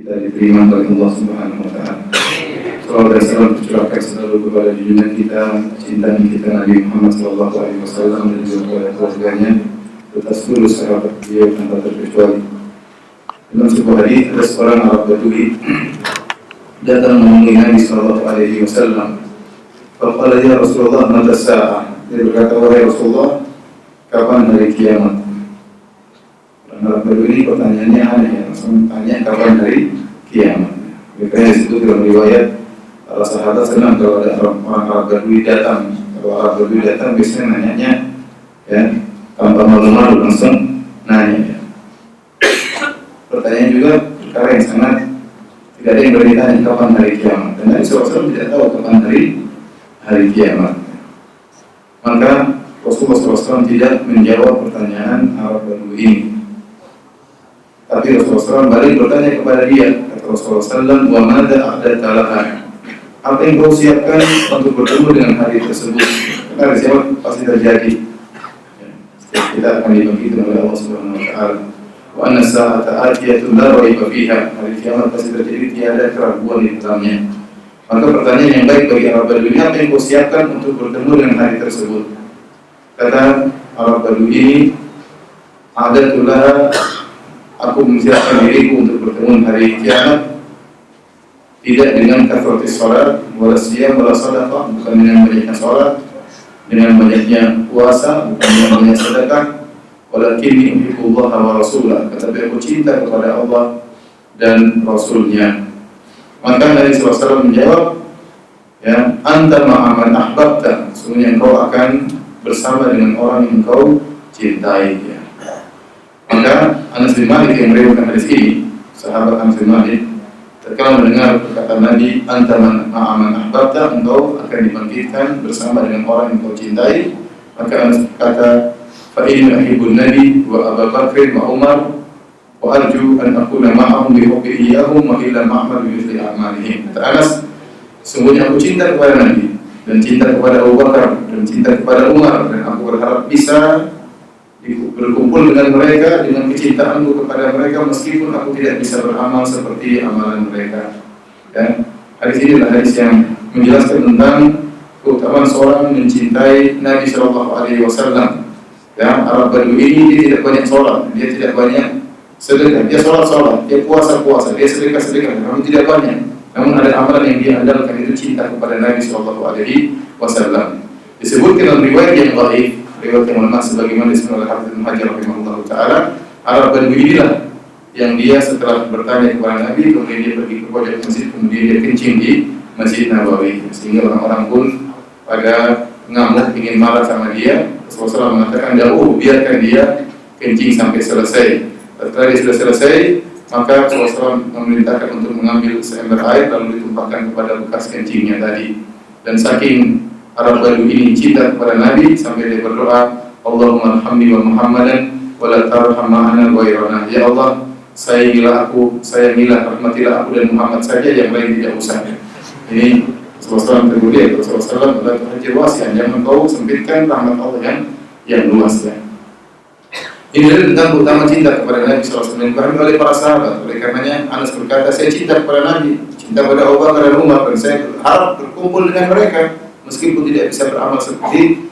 kita diterima oleh Allah Subhanahu wa Ta'ala. Salawat dan salam tercurahkan selalu kepada junjungan kita, cintaan kita Nabi Muhammad sallallahu alaihi wasallam dan juga kepada keluarganya, serta seluruh sahabat beliau tanpa terkecuali. Dalam sebuah hadis ada seorang Arab Badui datang menemui Nabi sallallahu alaihi wasallam. Faqala ya Rasulullah, mata sa'ah? Dia berkata, wahai Rasulullah, kapan hari kiamat? Arab Badui ini pertanyaannya aneh, langsung tanya kapan hari kiamat. Makanya disitu dalam riwayat para sahabat senang kalau ada orang Arab Badui datang. Kalau Arab Badui datang biasanya nanyanya ya tanpa malu-malu, langsung nanya ya. Pertanyaan juga perkara yang sangat tidak ada yang bertanya kapan hari kiamat. Dan Nabi SAW tidak tahu kapan hari kiamat. Maka Rasulullah SAW tidak menjawab pertanyaan Arab Badui ini. Tapi Rasulullah SAW balik bertanya kepada dia. Kata Rasulullah SAW, wa madza a'dadta laha? Apa yang kau siapkan untuk bertemu dengan hari tersebut? Karena siapa pasti terjadi. Kita akan dibangkitkan oleh Allah Subhanahu wa Ta'ala. Wa anna sa'ata atiyatun la raiba fiha. Hari kiamat pasti terjadi, tiada keraguan di dalamnya. Maka pertanyaan yang baik bagi Arab Badui, apa yang kau siapkan untuk bertemu dengan hari tersebut? Kata Arab Badui ini, a'dadtu laha, aku mempersiapkan diriku untuk bertemu hari kiamat tidak dengan kathratis salat, wala siyam, wala sadaqah, bukan dengan banyaknya salat, dengan banyaknya puasa, bukan dengan banyak sedekah, walakinni uhibbullaha wa rasulah, tetapi aku cinta kepada Allah dan Rasulnya. Maka Nabi SAW menjawab, ya, anta ma'aman ahbabta, sesungguhnya engkau akan bersama dengan orang yang engkau cintai. Ya. Maka Anas bin Malik yang meriwayatkan hadis ini, sahabat Anas bin Malik, tatkala mendengar perkataan Nabi, anta ma'aman ahbabta, engkau akan dibangkitkan bersama dengan orang yang engkau cintai, maka Anas berkata, fa inni uhibbun nabi wa Abu Bakr wa Umar wa arju an akuna ma'ahum bi hubbi iyyahum wa illa ma'mal bi mithli a'malihim. Kata Anas, sungguhnya aku cinta kepada Nabi dan cinta kepada Abu Bakar dan cinta kepada Umar, dan aku berharap bisa berkumpul dengan mereka dengan kecintaanku kepada mereka meskipun aku tidak bisa beramal seperti amalan mereka. Dan hadis ini adalah hadis yang menjelaskan tentang keutamaan seorang mencintai Nabi Shallallahu Alaihi Wasallam. Dan Arab Badui ini dia tidak banyak sholat, dia tidak banyak sedekah, dia sholat, dia puasa, dia sedekah, namun tidak banyak. Namun ada amalan yang dia andalkan, itu cinta kepada Nabi Shallallahu Alaihi Wasallam. Disebutkan dalam riwayat yang dhaif, riwayat yang lemah sebagaimana disebutkan oleh Hafiz Ibnu Hajar rahimahullahu taala, Arab Badui inilah yang dia setelah bertanya kepada Nabi, kemudian dia pergi ke pojok masjid, kemudian dia kencing di Masjid Nabawi, sehingga orang-orang pun pada ngamuk ingin marah sama dia. Rasulullah mengatakan, jauh, biarkan dia kencing sampai selesai. Setelah dia sudah selesai, maka Rasulullah memerintahkan untuk mengambil seember air lalu ditumpahkan kepada bekas kencingnya tadi. Dan saking Arab Badui ini cinta kepada Nabi sampai dia berdoa, Allahumma arhamni wa Muhammadan wa la tarham ma'ana ghairana. Ya Allah, sayangilah aku, rahmatilah aku dan Muhammad saja, yang lain tidak usah. Ini Rasulullah SAW tergulir. Rasulullah SAW adalah hajir wasian, jangan kau sempitkan rahmat Allah yang luas. Ya. Ini adalah tentang utama cinta kepada Nabi SAW yang dipahami oleh para sahabat. Oleh karenanya Anas berkata, saya cinta kepada Nabi, cinta kepada Abu Bakar dan Umar, dan saya harap berkumpul dengan mereka meskipun tidak bisa beramal seperti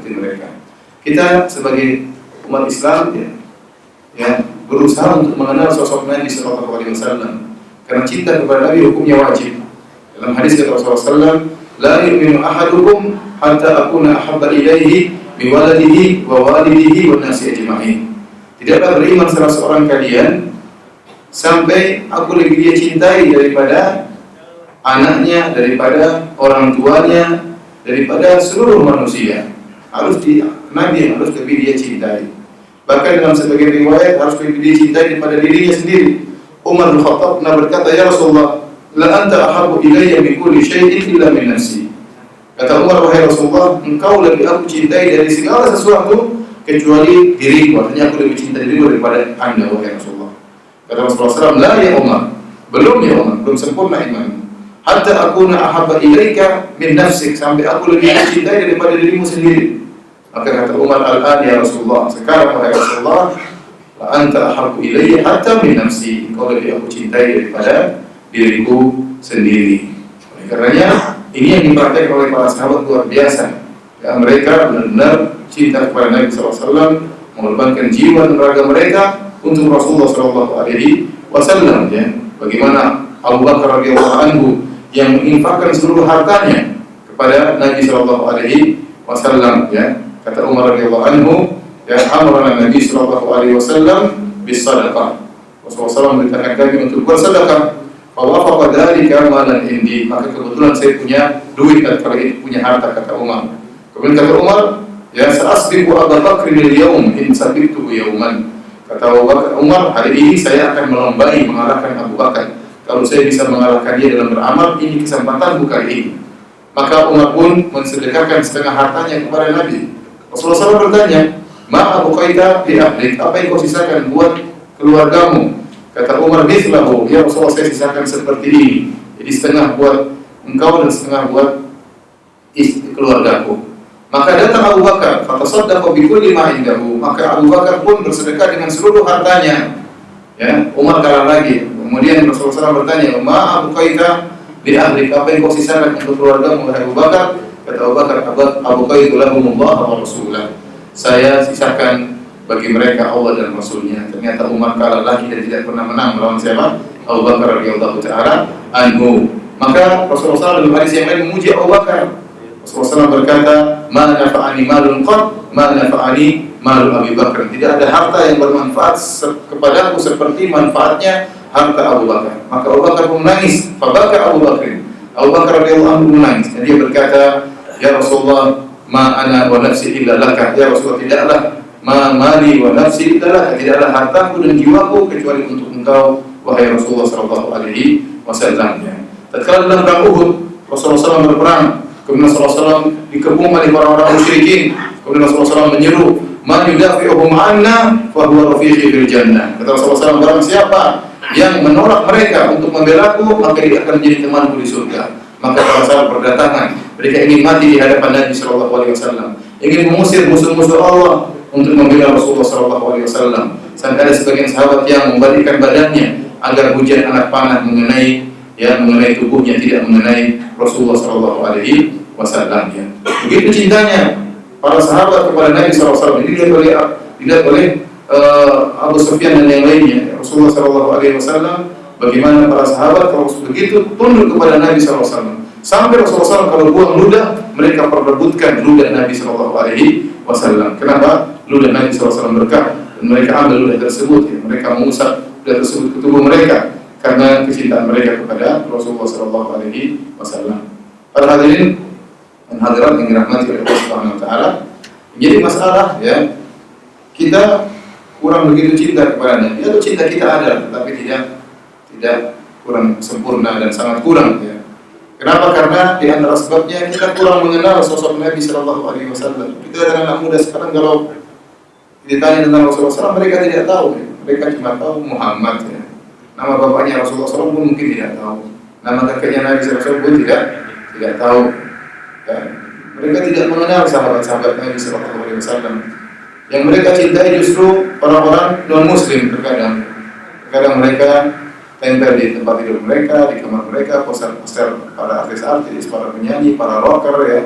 mereka. Kita sebagai umat Islam ya berusaha untuk mengenal sosok Nabi Sallallahu Alaihi Wasallam, karena cinta kepada Nabi hukumnya wajib. Dalam hadis kata Rasulullah SAW, la yu'minu ahadukum hatta akuna ahabba ilaihi bi waladihi wa walidihi wan nasi ajma'in. Tidaklah beriman salah seorang kalian sampai aku lebih dia cintai daripada anaknya, daripada orang tuanya, daripada seluruh manusia. Nabi yang harus lebih dia cintai. Bahkan dalam sebagian riwayat harus lebih dia cintai daripada dirinya sendiri. Umar bin Khattab pernah berkata, ya Rasulullah, la anta ahabbu ilayya min kulli syai'in illa min nafsi. Kata Umar, wahai Rasulullah, engkau lebih aku cintai dari segala sesuatu kecuali diriku. Artinya aku lebih cinta diriku daripada anda, wahai Rasulullah. Kata Rasulullah SAW, la ya Umar, belum ya Umar, belum sempurna iman. Hatta akuna ahabba ilaika min nafsik, sampai aku lebih cintai daripada dirimu sendiri. Maka kata Umar, al-an ya Rasulullah, sekarang wahai Rasulullah, la anta ahabbu ilayya hatta min nafsi, engkau lebih aku cintai daripada diriku sendiri. Oleh karenanya ini yang dipraktikkan oleh para sahabat luar biasa. Ya, mereka benar-benar cinta kepada Nabi SAW, mengorbankan jiwa dan raga mereka untuk Rasulullah SAW. Ya, bagaimana Abu Bakar radhiyallahu anhu yang menginfakkan seluruh hartanya kepada Nabi SAW. Ya, kata Umar radhiyallahu anhu, ya, amrana Nabi SAW bis sadaqah. Rasulullah SAW memerintahkan kami untuk bersedekah. Fawafaqa dzalika malan indi, maka kebetulan saya punya duit ketika itu, punya harta, kata Umar. Kemudian kata Umar, ya, sa'asbiqu Abu Bakr al-yawm in sabituhu yawman. Kata Umar, hari ini saya akan melombai mengalahkan Abu Bakar. Kalau saya bisa mengalahkan dia dalam beramal, ini kesempatanku kali ini. Maka Umar pun mensedekahkan setengah hartanya kepada Nabi. Rasulullah SAW bertanya, ma abqaita li ahlik, apa yang kau sisakan buat keluargamu? Kata Umar, mithlahu, ya Rasulullah, saya sisakan seperti ini. Jadi setengah buat engkau dan setengah buat keluargaku. Maka datang Abu Bakar, fatasaddaqa bi kulli ma indahu. Maka Abu Bakar pun bersedekah dengan seluruh hartanya. Ya, Umar kalah lagi. Kemudian Rasulullah SAW bertanya, ma abqaita li ahlik, apa yang kau sisakan untuk keluargamu, wahai Abu Bakar? Kata Abu Bakar, abqaitu lahumullah wa rasulah. Saya sisakan bagi mereka Allah dan Rasulnya. Ternyata Umar kalah lagi dan tidak pernah menang melawan siapa? Abu Bakar radhiyallahu ta'ala anhu. Maka Rasulullah SAW dalam hadis yang lain memuji Abu Bakar. Rasulullah SAW berkata, ma nafa'ani malun qad, ma nafa'ani malu Abi Bakar. Tidak ada harta yang bermanfaat kepadaku seperti manfaatnya harta Abu Bakar. Maka Abu Bakar pun menangis. Fabaka Abu Bakar. Abu Bakar radhiyallahu anhu menangis. Dan dia berkata, ya Rasulullah, ma ana wa nafsi illa laka. Ya Rasulullah, tidaklah ma mali wa nafsi illa, tidaklah hartaku dan jiwaku kecuali untuk engkau, wahai Rasulullah sallallahu alaihi wasallam. Tatkala dalam perang Uhud, Rasulullah SAW berperang, kemudian Rasulullah SAW dikepung oleh orang-orang musyrikin. Kemudian Rasulullah SAW menyeru, man yudafi'uhum anna fa huwa rafiqi fil jannah. Kata Rasulullah SAW, barang siapa yang menolak mereka untuk membelaku, maka dia akan menjadi temanku di surga. Maka para sahabat berdatangan, mereka ingin mati di hadapan Nabi sallallahu alaihi wasallam, ingin mengusir musuh-musuh Allah untuk membela Rasulullah SAW. Sampai ada sebagian sahabat yang membalikkan badannya agar hujan anak panah mengenai tubuhnya, tidak mengenai Rasulullah SAW. Ya. Begitu cintanya para sahabat kepada Nabi SAW. Ini dilihat oleh Abu Sufyan dan yang lainnya. Rasulullah SAW, bagaimana para sahabat kalau begitu tunduk kepada Nabi SAW. Sampai Rasulullah SAW kalau buang ludah, mereka perebutkan ludah Nabi SAW. Kenapa? Ludah Nabi SAW berkah, dan mereka ambil ludah tersebut, ya. Mereka mengusap ludah tersebut ke tubuh mereka karena kecintaan mereka kepada Rasulullah SAW. Para hadirin dan hadirat yang dirahmati oleh Allah Subhanahu wa taala, menjadi masalah, ya, kita kurang begitu cinta kepada Nabi, atau cinta kita ada tetapi tidak kurang sempurna dan sangat kurang, ya. Kenapa? Karena di antara sebabnya kita kurang mengenal sosok Nabi Sallallahu Alaihi Wasallam. Kita anak muda sekarang kalau ditanya tentang Rasulullah SAW, mereka tidak tahu. Ya. Mereka cuma tahu Muhammad. Ya. Nama bapaknya Rasulullah SAW pun mungkin tidak tahu. Nama kakeknya Nabi SAW pun tidak tahu. Ya. Mereka tidak mengenal sahabat-sahabat Nabi Sallallahu Alaihi Wasallam. Yang mereka cintai justru orang-orang non-Muslim terkadang. Terkadang mereka tempel di tempat tidur mereka, di kamar mereka, poster-poster para artis-artis, para penyanyi, para rocker, ya,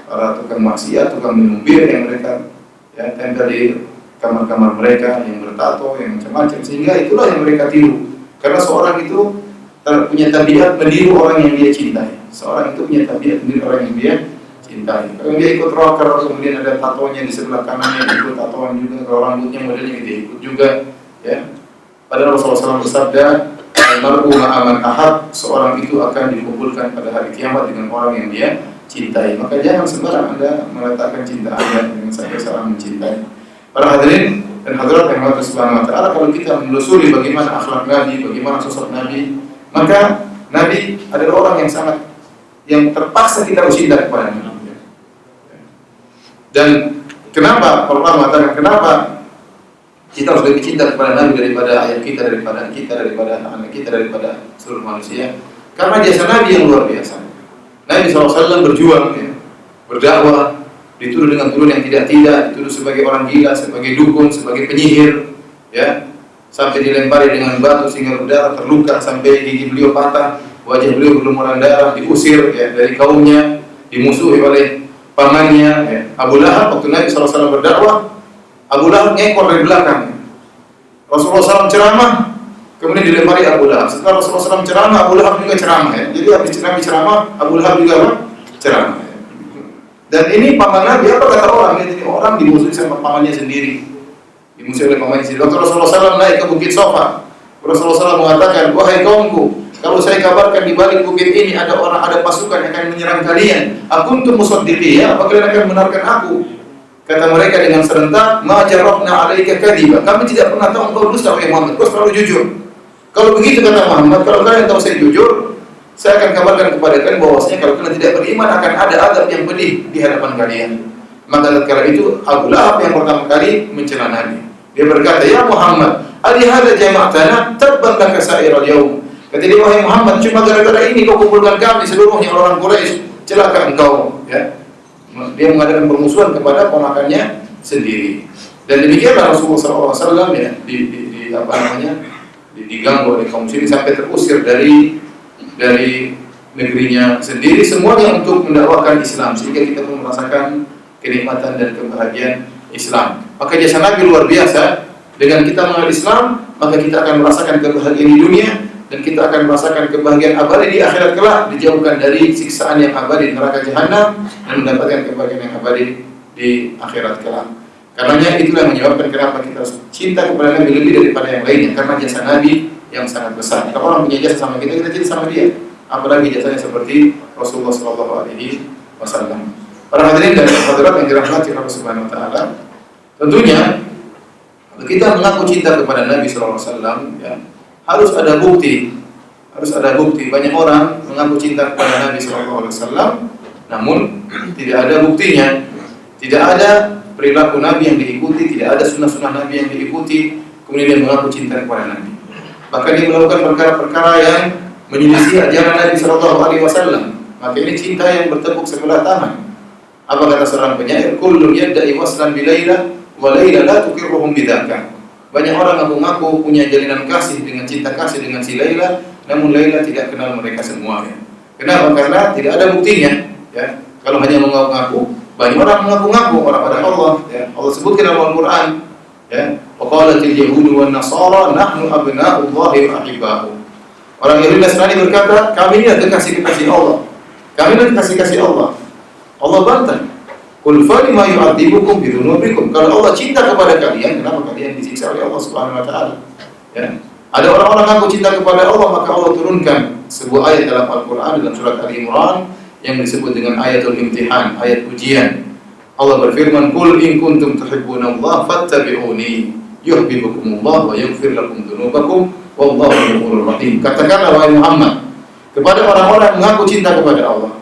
para tukang maksiat, tukang minum bir yang mereka, ya, tempel di kamar-kamar mereka, yang bertato, yang macam-macam. Sehingga itulah yang mereka tiru. Karena seorang itu punya tabiat meniru orang yang dia cintai. Seorang itu punya tabiat meniru orang yang dia cintai. Kalau dia ikut rocker, kemudian ada tatonya di sebelah kanannya, ikut tatoan juga, kalau rambutnya modelnya dia ikut juga, ya. Padahal Rasulullah SAW bersabda, almar'u ma'aman ahad, seorang itu akan dikumpulkan pada hari kiamat dengan orang yang dia cintai. Maka jangan sembarang Anda meletakkan cinta Anda dengan salah mencintai. Para hadirin dan hadirat yang Allah Subhanahu wa taala, kalau kita menelusuri bagaimana akhlak Nabi, bagaimana sosok Nabi, maka Nabi adalah orang yang terpaksa kita harus cinta kepada Nabi. Dan kenapa? Para ulama mengatakan kenapa kita harus lebih cinta kepada Nabi daripada ayah kita, daripada anak kita, daripada seluruh manusia. Karena jasa Nabi yang luar biasa. Nabi SAW berjuang, ya, berdakwah, dituduh dengan tuduhan yang tidak-tidak, dituduh sebagai orang gila, sebagai dukun, sebagai penyihir, ya, sampai dilempari dengan batu sehingga berdarah, terluka sampai gigi beliau patah, wajah beliau berlumuran darah, diusir ya dari kaumnya, dimusuhi oleh pamannya ya. Abu Lahab waktu Nabi SAW berdakwah, Abu Lahab ngekor dari belakang. Rasulullah SAW ceramah, kemudian dilempari Abu Lahab. Setelah Rasulullah SAW ceramah, Abu Lahab juga ceramah ya. Jadi habis Nabi ceramah, Abu Lahab juga ceramah ya. Dan ini paman Nabi, apa kata orang? Ini orang dimusuhi sama pamannya sendiri, dimusuhi oleh pamannya sendiri. Waktu Rasulullah SAW naik ke Bukit Sofa, Rasulullah SAW mengatakan, wahai kaumku, kalau saya kabarkan di balik bukit ini ada pasukan yang akan menyerang kalian, akuntum musaddiqiyya, apa kalian akan benarkan aku? Kata mereka dengan serentak, ma jarabna 'alaika kadhiba. Kami tidak pernah tahu engkau dusta wahai Muhammad, kau selalu jujur. Kalau begitu kata Muhammad, kalau kalian tahu saya jujur, saya akan kabarkan kepada kalian bahwasanya kalau kalian tidak beriman akan ada azab yang pedih di hadapan kalian. Maka tatkala itu Abu Lahab yang pertama kali mencela Nabi. Dia berkata, ya Muhammad, ali hadza jama'tana tabban laka sa'iral yaum. Kata dia, wahai Muhammad, cuma gara-gara ini kau kumpulkan kami seluruhnya orang Quraisy, celaka engkau ya. Dia mengadakan permusuhan kepada ponakannya sendiri. Dan demikianlah Rasulullah SAW ya, diganggu oleh kaum muslimin sampai terusir dari negerinya sendiri, semuanya untuk mendakwahkan Islam sehingga kita pun merasakan kenikmatan dan kebahagiaan Islam. Maka jasa Nabi luar biasa. Dengan kita mengenal Islam, maka kita akan merasakan kebahagiaan di dunia dan kita akan merasakan kebahagiaan abadi di akhirat kelak, dijauhkan dari siksaan yang abadi di neraka jahanam dan mendapatkan kebahagiaan yang abadi di akhirat kelak. Karenanya itulah yang menyebabkan kenapa kita harus cinta kepada Nabi lebih daripada yang lainnya, karena jasa Nabi yang sangat besar. Kalau orang punya jasa sama kita, kita cinta sama dia. Apalagi jasanya seperti Rasulullah SAW. Para hadirin dan hadirat yang dirahmati Allah Subhanahu Wa Taala, tentunya kalau kita mengaku cinta kepada Nabi SAW, ya, harus ada bukti. Banyak orang mengaku cinta kepada Nabi SAW, namun tidak ada buktinya. Tidak ada perilaku Nabi yang diikuti, tidak ada sunnah-sunnah Nabi yang diikuti, kemudian dia mengaku cinta kepada Nabi. Bahkan dia melakukan perkara-perkara yang menyelisih ajaran Nabi SAW. Maka ini cinta yang bertepuk sebelah tangan. Apa kata seorang penyair? Kullun yadda'i waslan bi Laila wa Laila la tuqirruhum bidzaka. Banyak orang ngaku-ngaku punya jalinan kasih dengan cinta kasih dengan si Laila, namun Laila tidak kenal mereka semua. Ya. Kenapa? Karena tidak ada buktinya. Ya. Kalau hanya mengaku-ngaku, banyak orang mengaku-ngaku orang pada Allah. Ya. Allah sebutkan dalam Al-Quran. Ya. Waqalatil yahudu wan nasara nahnu abna'ullahi wa ahibba'u. Orang Yahudi dan Nasrani berkata, kami ini adalah kekasih-kekasih Allah. Kami ini kekasih-kekasih Allah. Allah bantah. Qul falima yu'adzibukum bidunubikum. Kalau Allah cinta kepada kalian, kenapa kalian disiksa oleh Allah Subhanahu Wa Taala? Ya. Ada orang-orang mengaku cinta kepada Allah, maka Allah turunkan sebuah ayat dalam Al-Quran dalam surat Ali Imran yang disebut dengan ayatul imtihan, ayat ujian. Allah berfirman, "Qul in kuntum tuhibbunallaha fattabi'uni yuhibbukumullah wa yaghfir lakum dzunubakum wallahu ghafurur rahim." Katakanlah wahai Muhammad kepada orang-orang yang mengaku cinta kepada Allah,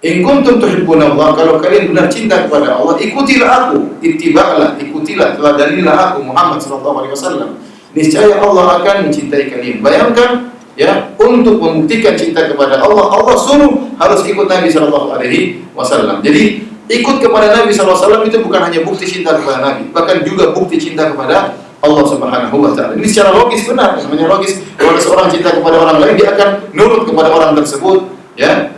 in kuntum tuhibbunallah, kalau kalian benar cinta kepada Allah, ikutilah aku, ittiba'lah, ikutilah, teladanilah aku Muhammad sallallahu alaihi wasallam. Niscaya Allah akan mencintai kalian. Bayangkan ya, untuk membuktikan cinta kepada Allah, Allah suruh harus ikut Nabi sallallahu alaihi wasallam. Jadi ikut kepada Nabi sallallahu alaihi wasallam itu bukan hanya bukti cinta kepada Nabi, bahkan juga bukti cinta kepada Allah Subhanahu wa taala. Ini secara logis benar, namanya logis. Kalau seorang cinta kepada orang lain, dia akan nurut kepada orang tersebut, ya.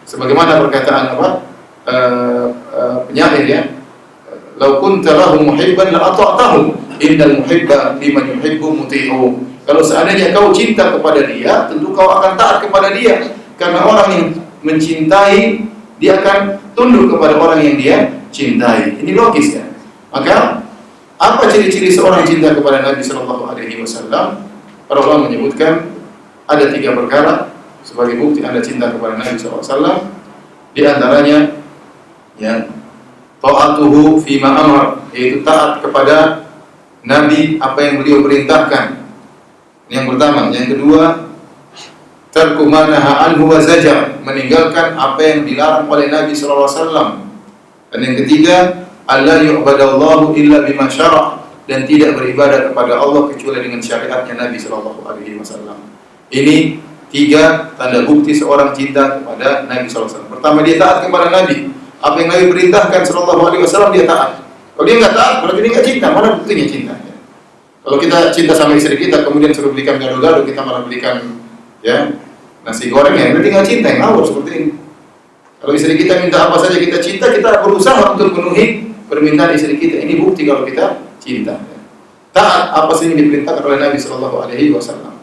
Sebagaimana perkataan penyair ya, "Lau kunta lahu muhibban la ata'tahu, innal muhibba liman yuhibbu muti'u." Kalau seandainya kau cinta kepada dia, tentu kau akan taat kepada dia. Karena orang yang mencintai, dia akan tunduk kepada orang yang dia cintai. Ini logis ya. Maka apa ciri-ciri seorang cinta kepada Nabi sallallahu alaihi wasallam? Para ulama menyebutkan ada 3 perkara sebagai bukti Anda cinta kepada Nabi SAW. Di antaranya ya, ta'atuhu fima amar, yaitu taat kepada Nabi apa yang beliau perintahkan. Yang pertama. Yang kedua, tarku ma naha anhu wa zajar, meninggalkan apa yang dilarang oleh Nabi SAW. Dan yang ketiga, alla yu'badallahu illa bima syara', dan tidak beribadah kepada Allah kecuali dengan syariatnya Nabi SAW. Ini 3 tanda bukti seorang cinta kepada Nabi SAW. Pertama, dia taat kepada Nabi. Apa yang Nabi perintahkan SAW dia taat. Kalau dia nggak taat, berarti dia nggak cinta. Mana buktinya cintanya? Kalau kita cinta sama istri kita, kemudian suruh belikan gado-gado, kita malah belikan ya nasi goreng, ya berarti nggak cinta, yang ngawur seperti ini. Kalau istri kita minta apa saja kita cinta, kita berusaha untuk penuhi permintaan istri kita. Ini bukti kalau kita cinta. Taat apa saja yang diperintahkan oleh Nabi Shallallahu Alaihi Wasallam.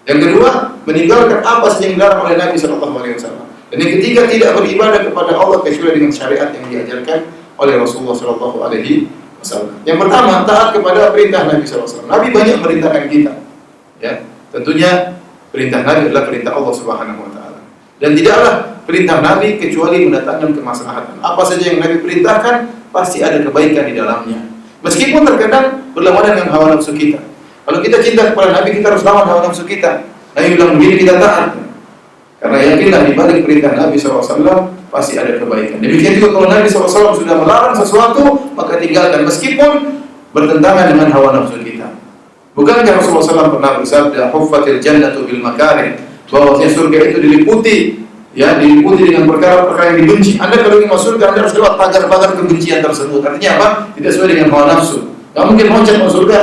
Yang kedua, meninggalkan apa saja yang dilarang oleh Nabi Shallallahu Alaihi Wasallam. Dan yang ketiga, tidak beribadah kepada Allah kecuali dengan syariat yang diajarkan oleh Rasulullah Shallallahu Alaihi Wasallam. Yang pertama, taat kepada perintah Nabi Shallallahu Alaihi Wasallam. Nabi banyak merintahkan kita. Ya, tentunya perintah Nabi adalah perintah Allah Subhanahu Wa Taala. Dan tidaklah perintah Nabi kecuali mendatangkan kemaslahatan. Apa saja yang Nabi perintahkan pasti ada kebaikan di dalamnya. Meskipun terkadang berlawanan dengan hawa nafsu kita. Kalau kita cinta kepada Nabi, kita harus lawan hawa nafsu kita. Nabi bilang begini, kita taat. Karena yakinlah di balik perintah Nabi SAW pasti ada kebaikan. Demikian juga kalau Nabi SAW sudah melarang sesuatu, maka tinggalkan meskipun bertentangan dengan hawa nafsu kita. Bukankah Rasulullah SAW pernah bersabda, "Huffatil jannatu bil makarim," bahwasanya surga itu diliputi dengan perkara-perkara yang dibenci. Anda kalau ingin masuk surga, Anda harus lewat pagar-pagar kebencian tersebut. Artinya apa? Tidak sesuai dengan hawa nafsu. Tidak mungkin loncat masuk surga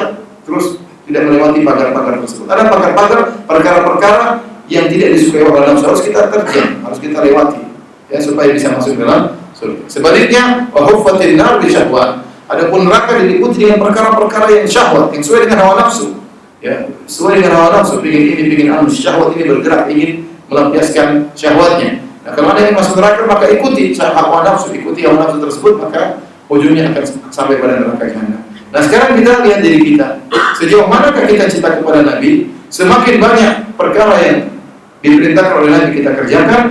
terus tidak melewati pagar-pagar tersebut. Ada pagar-pagar perkara-perkara yang tidak disukai oleh nafsu, harus kita terjang, harus kita lewati, ya, supaya bisa masuk dalam surga. Sebaliknya, wa huffatin nar bi syahwat. Adapun neraka diliputi dengan perkara-perkara yang syahwat, yang sesuai dengan hawa nafsu. Ya, sesuai dengan hawa nafsu, bikin syahwat ini bergerak, ingin melampiaskan syahwatnya. Nah, kalau Anda ingin masuk neraka, maka ikuti hawa nafsu, ikuti hawa nafsu tersebut, maka ujungnya akan sampai pada neraka jahanam. Nah, sekarang kita lihat diri kita. Sejauh manakah kita cinta kepada Nabi? Semakin banyak perkara yang diperintahkan oleh Nabi kita kerjakan,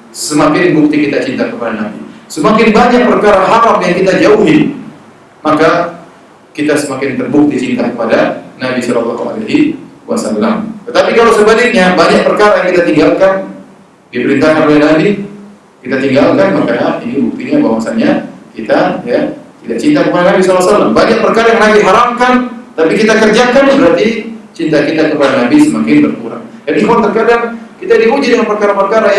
semakin bukti kita cinta kepada Nabi. Semakin banyak perkara haram yang kita jauhi, maka kita semakin terbukti cinta kepada Nabi Shallallahu Alaihi Wasallam. Tetapi kalau sebaliknya, banyak perkara yang kita tinggalkan, diperintahkan oleh Nabi, kita tinggalkan, maka ini buktinya bahwasanya kita tidak cinta kepada Nabi SAW. Banyak perkara yang Nabi haramkan, tapi kita kerjakan, berarti cinta kita kepada Nabi semakin berkurang. Jadi kalau terkadang kita diuji dengan perkara-perkara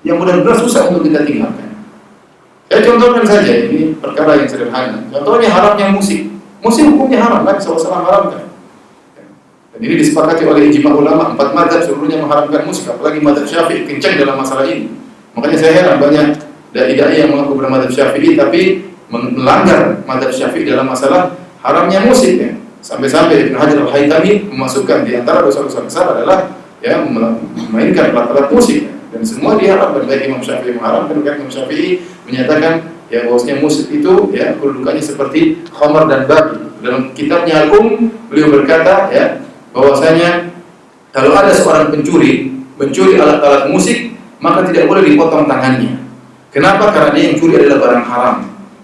yang benar-benar susah untuk kita tinggalkan. Saya contohkan saja, ini perkara yang sederhana. Contohnya haramnya musik. Musik hukumnya haram, Nabi SAW haramkan. Dan ini disepakati oleh ijma ulama, 4 mazhab seluruhnya mengharamkan musik, apalagi mazhab Syafi'i kencang dalam masalah ini. Makanya saya heran banyak dai-dai yang mengaku bermadzhab Syafi'i tapi melanggar mazhab Syafi'i dalam masalah haramnya musik, ya. Sampai-sampai Ibnu Hajar Al-Haytami memasukkan di antara dosa-dosa besar adalah memainkan alat-alat musik, ya. Dan semua diharamkan, baik Imam Syafi'i mengharamkan, bukan Imam Syafi'i menyatakan bahwasanya musik itu kedudukannya seperti khamar dan babi. Dalam kitabnya beliau berkata bahwasanya kalau ada seorang pencuri mencuri alat-alat musik, maka tidak boleh dipotong tangannya. Kenapa? Karena dia yang curi adalah barang haram.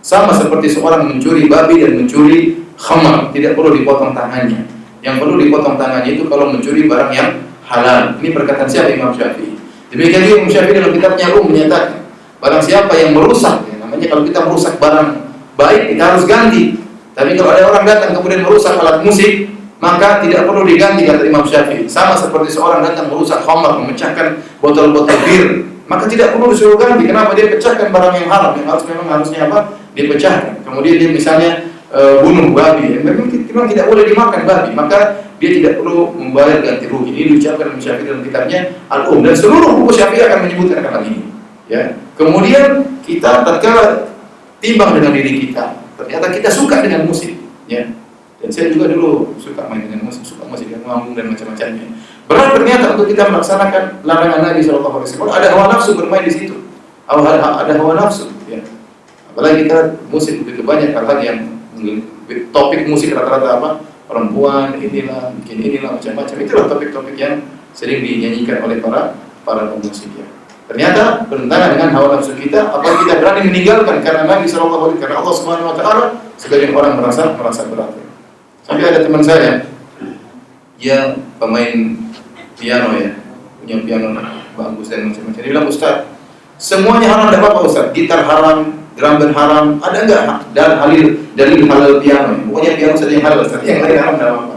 Sama seperti seorang mencuri babi dan mencuri khamar, tidak perlu dipotong tangannya. Yang perlu dipotong tangannya itu kalau mencuri barang yang halal. Ini perkataan siapa? Imam Syafi'i. Demikian juga Imam Syafi'i dalam kitabnya menyatakan, barang siapa yang merusak, namanya kalau kita merusak barang baik kita harus ganti. Tapi kalau ada orang datang kemudian merusak alat musik, maka tidak perlu diganti, kata Imam Syafi'i. Sama seperti seorang datang merusak khamar, memecahkan botol-botol bir, maka tidak perlu disuruh ganti. Kenapa? Dia pecahkan barang yang haram, yang harusnya apa? Dipecahkan. Kemudian dia misalnya bunuh babi, memang tidak boleh dimakan babi, maka dia tidak perlu membayar ganti rugi. Ini diucapkan Imam Syafi'i dalam kitabnya Al-Um, dan seluruh buku Syafi'i akan menyebutkan hal ini. Ya. Kemudian kita tatkala timbang dengan diri kita, ternyata kita suka dengan musik, ya. Dan saya juga dulu suka main dengan musik, suka musik dan ngambung dan macam-macamnya. Berat ternyata untuk kita melaksanakan larangan Nabi SAW. Ada hawa nafsu bermain di situ. Ada hawa nafsu, ya. Apalagi kita musik begitu banyak hal-hal yang topik musik rata-rata apa? Perempuan, inilah, bikin inilah, macam-macam. Itulah topik-topik yang sering dinyanyikan oleh para pemusik, ya. Ternyata bertentangan dengan hawa nafsu kita. Apalagi kita berani meninggalkan karena Nabi SAW, karena Allah Subhanahu Wa Taala. Sebagian orang merasa berat. Sampai ada teman saya, dia pemain piano, ya, punya piano bagus dan macam-macam. Dia bilang, Ustaz, semuanya haram, tidak apa-apa Ustaz. Gitar haram, drum band haram, ada enggak dalil halal piano? Pokoknya piano saja yang halal, Ustaz. Yang lain haram, tidak apa-apa.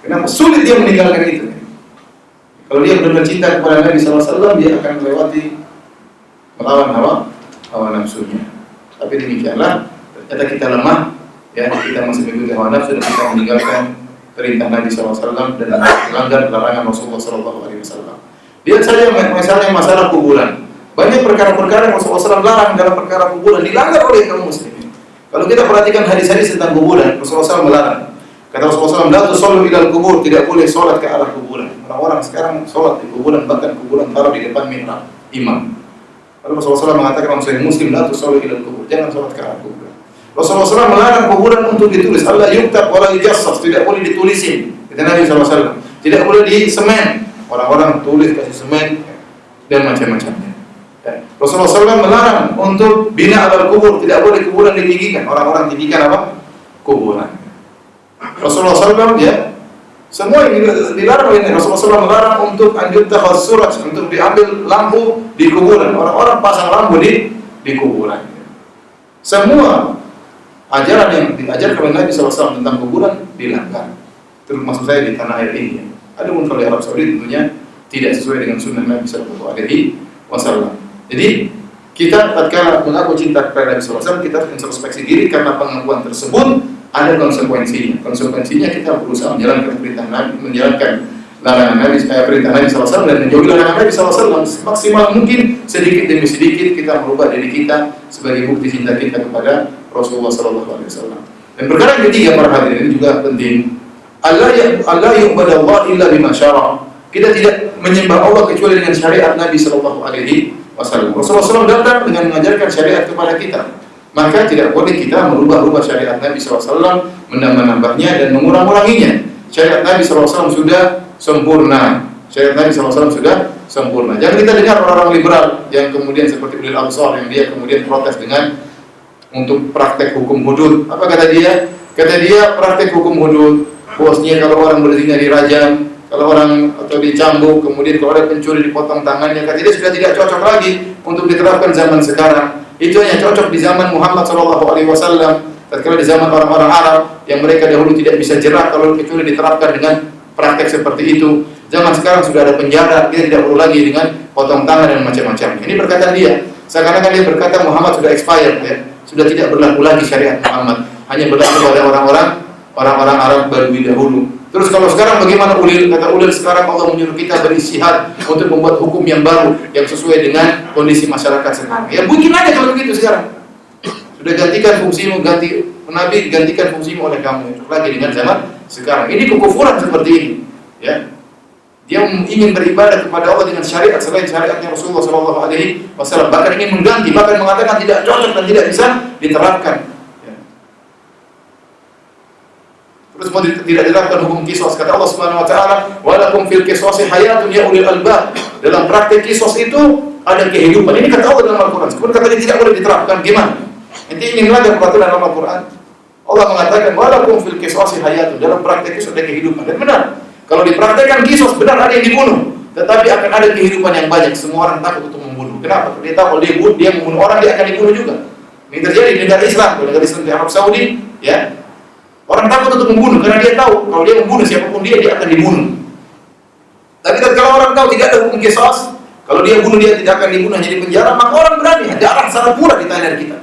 Kenapa? Sulit dia meninggalkan itu. Kalau dia benar-benar cinta kepada Nabi SAW, dia akan melawan hawa nafsunya. Tapi demikianlah, ternyata kita lemah, ya, kita masih mengikuti hawa nafsu dan kita meninggalkan perintah Nabi SAW dan melanggar larangan Rasulullah SAW. Lihat saja misalnya masalah kuburan. Banyak perkara-perkara yang Rasulullah SAW larang dalam perkara kuburan dilanggar oleh kaum muslimin. Kalau kita perhatikan hadis-hadis tentang kuburan, Rasulullah SAW melarang. Kata Rasulullah SAW, la tusallu ilal kubur, tidak boleh sholat ke arah kuburan. Orang-orang sekarang sholat di kuburan, bahkan kuburan taruh di depan mihrab imam. Lalu Rasulullah SAW mengatakan orang Muslim, la tusallu ilal kubur, jangan sholat ke arah kuburan. Rasulullah SAW melarang kuburan untuk ditulis. Allah yuktab wala yujassas, tidak boleh ditulisin. Kata Nabi SAW, tidak boleh di semen. Orang-orang tulis kasih semen dan macam-macamnya. Rasulullah SAW melarang untuk bina alal kubur, tidak boleh kuburan ditinggikan. Orang-orang tinggikan apa? Kuburan. Rasulullah SAW semua yang dilarang ini. Rasulullah SAW melarang untuk anjuttah suraj, untuk diambil lampu di kuburan. Orang-orang pasang lampu di kuburan. Semua ajaran yang diajarkan oleh Nabi SAW tentang kuburan dilanggar. Termasuk saya di tanah air ini. Adapun kalau di Arab Saudi tentunya tidak sesuai dengan sunnah Nabi SAW. Jadi kita tatkala mengaku cinta kepada Nabi SAW, kita harus introspeksi diri karena pengakuan tersebut ada konsekuensinya. Konsekuensinya kita berusaha menjalankan perintah Nabi, menjalankan larangan Nabi, perintah Nabi SAW dan menjauhi larangan Nabi SAW maksimal mungkin. Sedikit demi sedikit kita merubah diri kita sebagai bukti cinta kita kepada Rasulullah SAW. Dan perkara yang ketiga para hadirin ini juga penting. Allah yu'badallah illa bima syara'. Kita tidak menyembah Allah kecuali dengan syariat Nabi SAW. Rasulullah SAW datang dengan mengajarkan syariat kepada kita. Maka tidak boleh kita merubah-rubah syariat Nabi SAW, menambah-nambahnya dan mengurang-uranginya. Syariat Nabi SAW sudah sempurna. Syariat Nabi SAW sudah sempurna. Jangan kita dengar orang-orang liberal yang kemudian seperti Ulil Absar yang dia kemudian protes dengan untuk praktek hukum hudud. Apa kata dia? Kata dia praktek hukum hudud, bosnya kalau orang berzina dirajam, kalau orang atau dicambuk, kemudian kalau ada pencuri dipotong tangannya. Kata dia sudah tidak cocok lagi untuk diterapkan zaman sekarang. Itu hanya cocok di zaman Muhammad SAW. Tatkala di zaman orang-orang Arab yang mereka dahulu tidak bisa jerah kalau kecuali diterapkan dengan praktek seperti itu. Zaman sekarang sudah ada penjara, kita tidak perlu lagi dengan potong tangan dan macam-macam. Ini perkataan dia. Seakan-akan dia berkata Muhammad sudah expired, ya. Sudah tidak berlaku lagi syariat Muhammad. Hanya berlaku pada orang-orang Arab Badui dahulu. Terus kalau sekarang bagaimana Ulil? Kata Ulil, sekarang Allah menyuruh kita beristihad untuk membuat hukum yang baru yang sesuai dengan kondisi masyarakat sekarang. Ya mungkin aja kalau begitu sekarang. Sudah gantikan fungsimu, ganti Nabi, gantikan fungsimu oleh kamu. Lagi dengan zaman sekarang. Ini kekufuran seperti ini. Ya. Dia ingin beribadah kepada Allah dengan syariat selain syariatnya Rasulullah SAW. Bahkan ingin mengganti, bahkan mengatakan tidak cocok dan tidak bisa diterapkan. Terus mau tidak diterapkan hukum kisos. Kata Allah Subhanahu wa taala, "Wa lakum fil qisasi hayatun ya ulil albab." Dalam praktek kisos itu ada kehidupan. Ini kata Allah dalam Al-Qur'an. Kemudian kata dia tidak boleh diterapkan. Gimana? Nanti ingin melanggar peraturan dalam Al-Qur'an. Allah mengatakan, "Wa lakum fil qisasi hayatun." Dalam praktek kisos ada kehidupan. Dan benar. Kalau dipraktekkan kisos benar ada yang dibunuh. Tetapi akan ada kehidupan yang banyak. Semua orang takut untuk membunuh. Kenapa? Dia tahu kalau dia membunuh orang dia akan dibunuh juga. Ini terjadi di negara Islam. Di negara Islam di Arab Saudi, ya. Orang takut untuk membunuh karena dia tahu kalau dia membunuh siapapun dia akan dibunuh. Tapi kalau orang tahu tidak ada hukum qisas, kalau dia bunuh dia tidak akan dibunuh, hanya di penjara, maka orang berani. Darah sangat murah di tanah kita.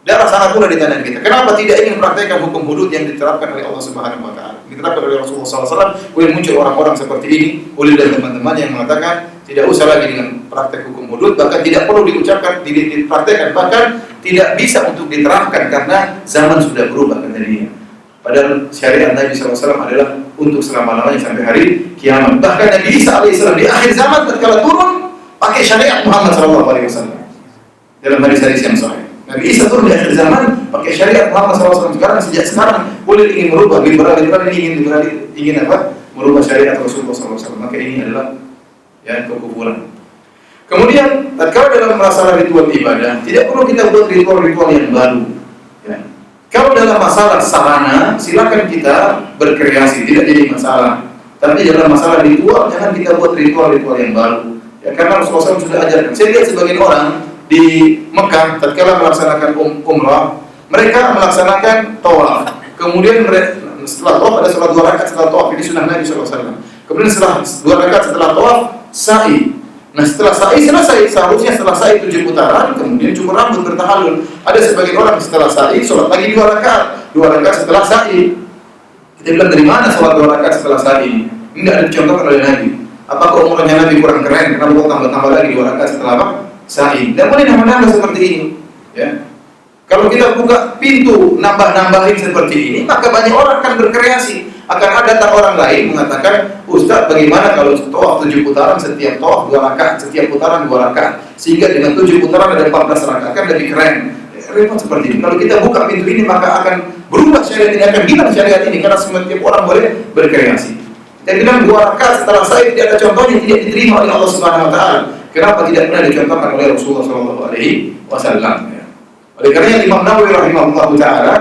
Darah sangat murah di tanah kita. Kenapa tidak ingin praktekkan hukum hudud yang diterapkan oleh Allah Subhanahu wa taala? Diterapkan oleh Rasulullah SAW. Kemudian muncul orang-orang seperti ini, Ulil dan teman-teman yang mengatakan tidak usah lagi dengan praktek hukum hudud, bahkan tidak perlu diucapkan, dipraktekkan, bahkan tidak bisa untuk diterapkan karena zaman sudah berubah kata dia. Padahal syariat Nabi SAW adalah untuk selama-lamanya sampai hari kiamat. Bahkan Nabi Isa AS di akhir zaman tatkala turun pakai syariat Muhammad SAW. Dalam hadis-hadis yang sahih, Nabi Isa turun di akhir zaman pakai syariat Muhammad SAW. Sejak sekarang boleh ingin merubah liberal ini ingin apa? Merubah syariat Rasulullah SAW. Maka ini adalah ya kekufuran. Kemudian tatkala dalam masalah ritual ibadah, tidak perlu kita buat ritual-ritual yang baru. Ya. Kalau dalam masalah sarana, silakan kita berkreasi, tidak jadi masalah. Tapi dalam masalah ritual, jangan kita buat ritual-ritual yang baru. Ya, karena Rasulullah SAW sudah ajarkan. Saya lihat sebagian orang di Mekah, tatkala melaksanakan umrah, mereka melaksanakan tawaf. Kemudian setelah tawaf ada salat 2 rakaat setelah tawaf, ini sunnah Nabi SAW. Kemudian setelah 2 rakaat setelah tawaf, sa'i. Nah setelah sa'i selesai, seharusnya setelah sa'i 7 putaran, kemudian cukur rambut bertahallul. Ada sebagian orang setelah sa'i, sholat lagi 2 rakaat setelah sa'i. Kita Dia bilang, dari mana sholat 2 rakaat setelah saat ini? Enggak ada dicontohkan oleh Nabi. Apakah umurnya Nabi kurang keren? Kenapa kok tambah-tambah lagi 2 rakaat setelah apa? Saat ini. Tidak boleh nambah-nambah seperti ini. Ya. Kalau kita buka pintu nambah-nambahin seperti ini, maka banyak orang akan berkreasi. Akan ada orang lain mengatakan, Ustaz, bagaimana kalau tawaf 7 putaran, setiap tawaf 2 rakaat, setiap putaran 2 rakaat, sehingga dengan 7 putaran ada 14 rakaat, kan lebih keren. Repot seperti ini. Kalau kita buka pintu ini, maka akan berubah syariat ini, akan hilang syariat ini, karena setiap orang boleh berkreasi. Kita bilang 2 rakaat setelah saya tidak ada contohnya, tidak diterima oleh Allah Subhanahu Wa Taala. Kenapa tidak pernah dicontohkan oleh Rasulullah Sallallahu Alaihi Wasallam? Oleh karena Imam Nawawi rahimahullah taala,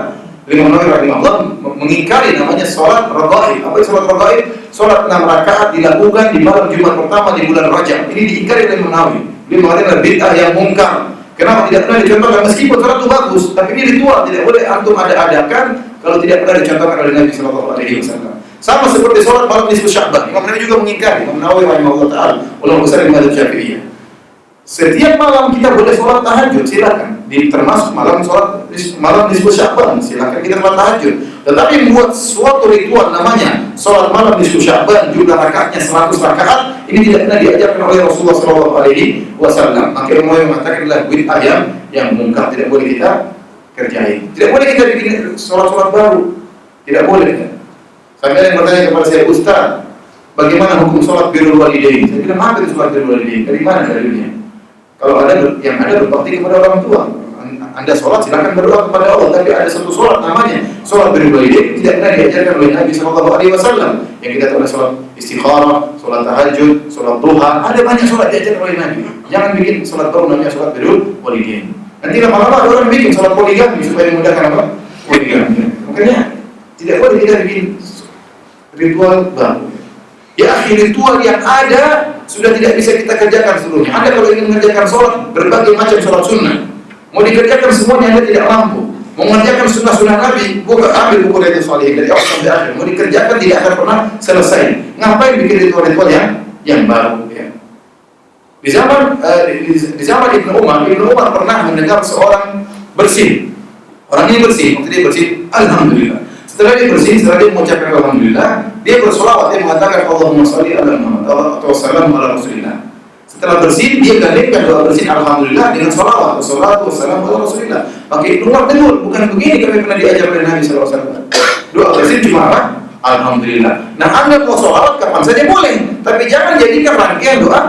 Imam Nawawi rahimahullah mengingkari namanya salat raghaib. Apa itu salat raghaib? Salat 6 rakaat dilakukan di malam Jumat pertama di bulan Rajab. Ini diingkari oleh Imam Nawawi. Dia mengatakan bid'ah yang mungkar. Kenapa tidak pernah dicontohkan? Meskipun salat itu bagus, tapi ini ritual, tidak boleh antum ada-adakan kalau tidak pernah dicontohkan oleh Nabi sallallahu alaihi wasallam. Sama seperti salat malam nisfu Sya'ban. Imam Nawawi juga mengingkari. Imam Nawawi rahimahullah taala, ulama besar di mazhab Syafi'iyah. Setiap malam kita boleh sholat tahajud, silakan. Termasuk malam nisfu Sya'ban, silakan kita sholat tahajud. Tetapi membuat suatu ritual namanya sholat malam nisfu Sya'ban, jumlah rakaatnya 100 rakaat, ini tidak pernah diajarkan oleh Rasulullah Sallallahu Alaihi Wasallam. Maka ilmu yang mengatakan adalah bid'ah yang mungkar, tidak boleh kita kerjain. Tidak boleh kita bikin sholat baru, tidak boleh. Sampai ada yang bertanya kepada saya, Ustaz, bagaimana hukum sholat birrul walidain? Saya bilang, apa itu sholat birrul walidain? Dari mana dalilnya? Kalau ada yang ada berbakti kepada orang tua, Anda sholat silakan berdoa kepada Allah. Tapi ada satu sholat namanya sholat birrul walidain, tidak pernah diajarkan oleh Nabi Sallallahu Alaihi Wasallam. Yang kita tahu sholat istikharah, sholat tahajud, sholat duha, ada banyak sholat diajarkan oleh Nabi. Jangan bikin sholat baru namanya sholat birrul walidain. Nanti lama-lama ada orang bikin sholat poligami supaya memudahkan apa? Poligami. Makanya tidak boleh kita bikin ritual baru. Ya, ritual yang ada sudah tidak bisa kita kerjakan seluruhnya. Anda kalau ingin mengerjakan sholat, berbagai macam sholat sunnah, mau dikerjakan semuanya Anda tidak mampu. Mau mengerjakan sunnah-sunnah Nabi, ambil buku Riyadhus Shalihin dari awal sampai akhir. Mau dikerjakan tidak akan pernah selesai. Ngapain bikin ritual-ritual yang baru? Ya. Di zaman Ibnu Umar pernah mendengar seorang bersin. Orang ini bersin, waktu dia bersin, alhamdulillah. Setelah dia bersin, setelah dia mengucapkan alhamdulillah, dia bersolawat, dia mengatakan Allahumma shalli ala Muhammad wa sallam ala Rasulillah. Setelah bersin, dia gandengkan doa bersin alhamdulillah dengan solawat, wassalatu wassalamu ala Rasulillah. Maka Ibnu Umar dengar, bukan begini kami pernah diajar oleh Nabi sallallahu alaihi wasallam. Doa bersin cuma apa? Alhamdulillah. Nah, Anda mau solawat kapan saja boleh, tapi jangan jadikan rangkaian doa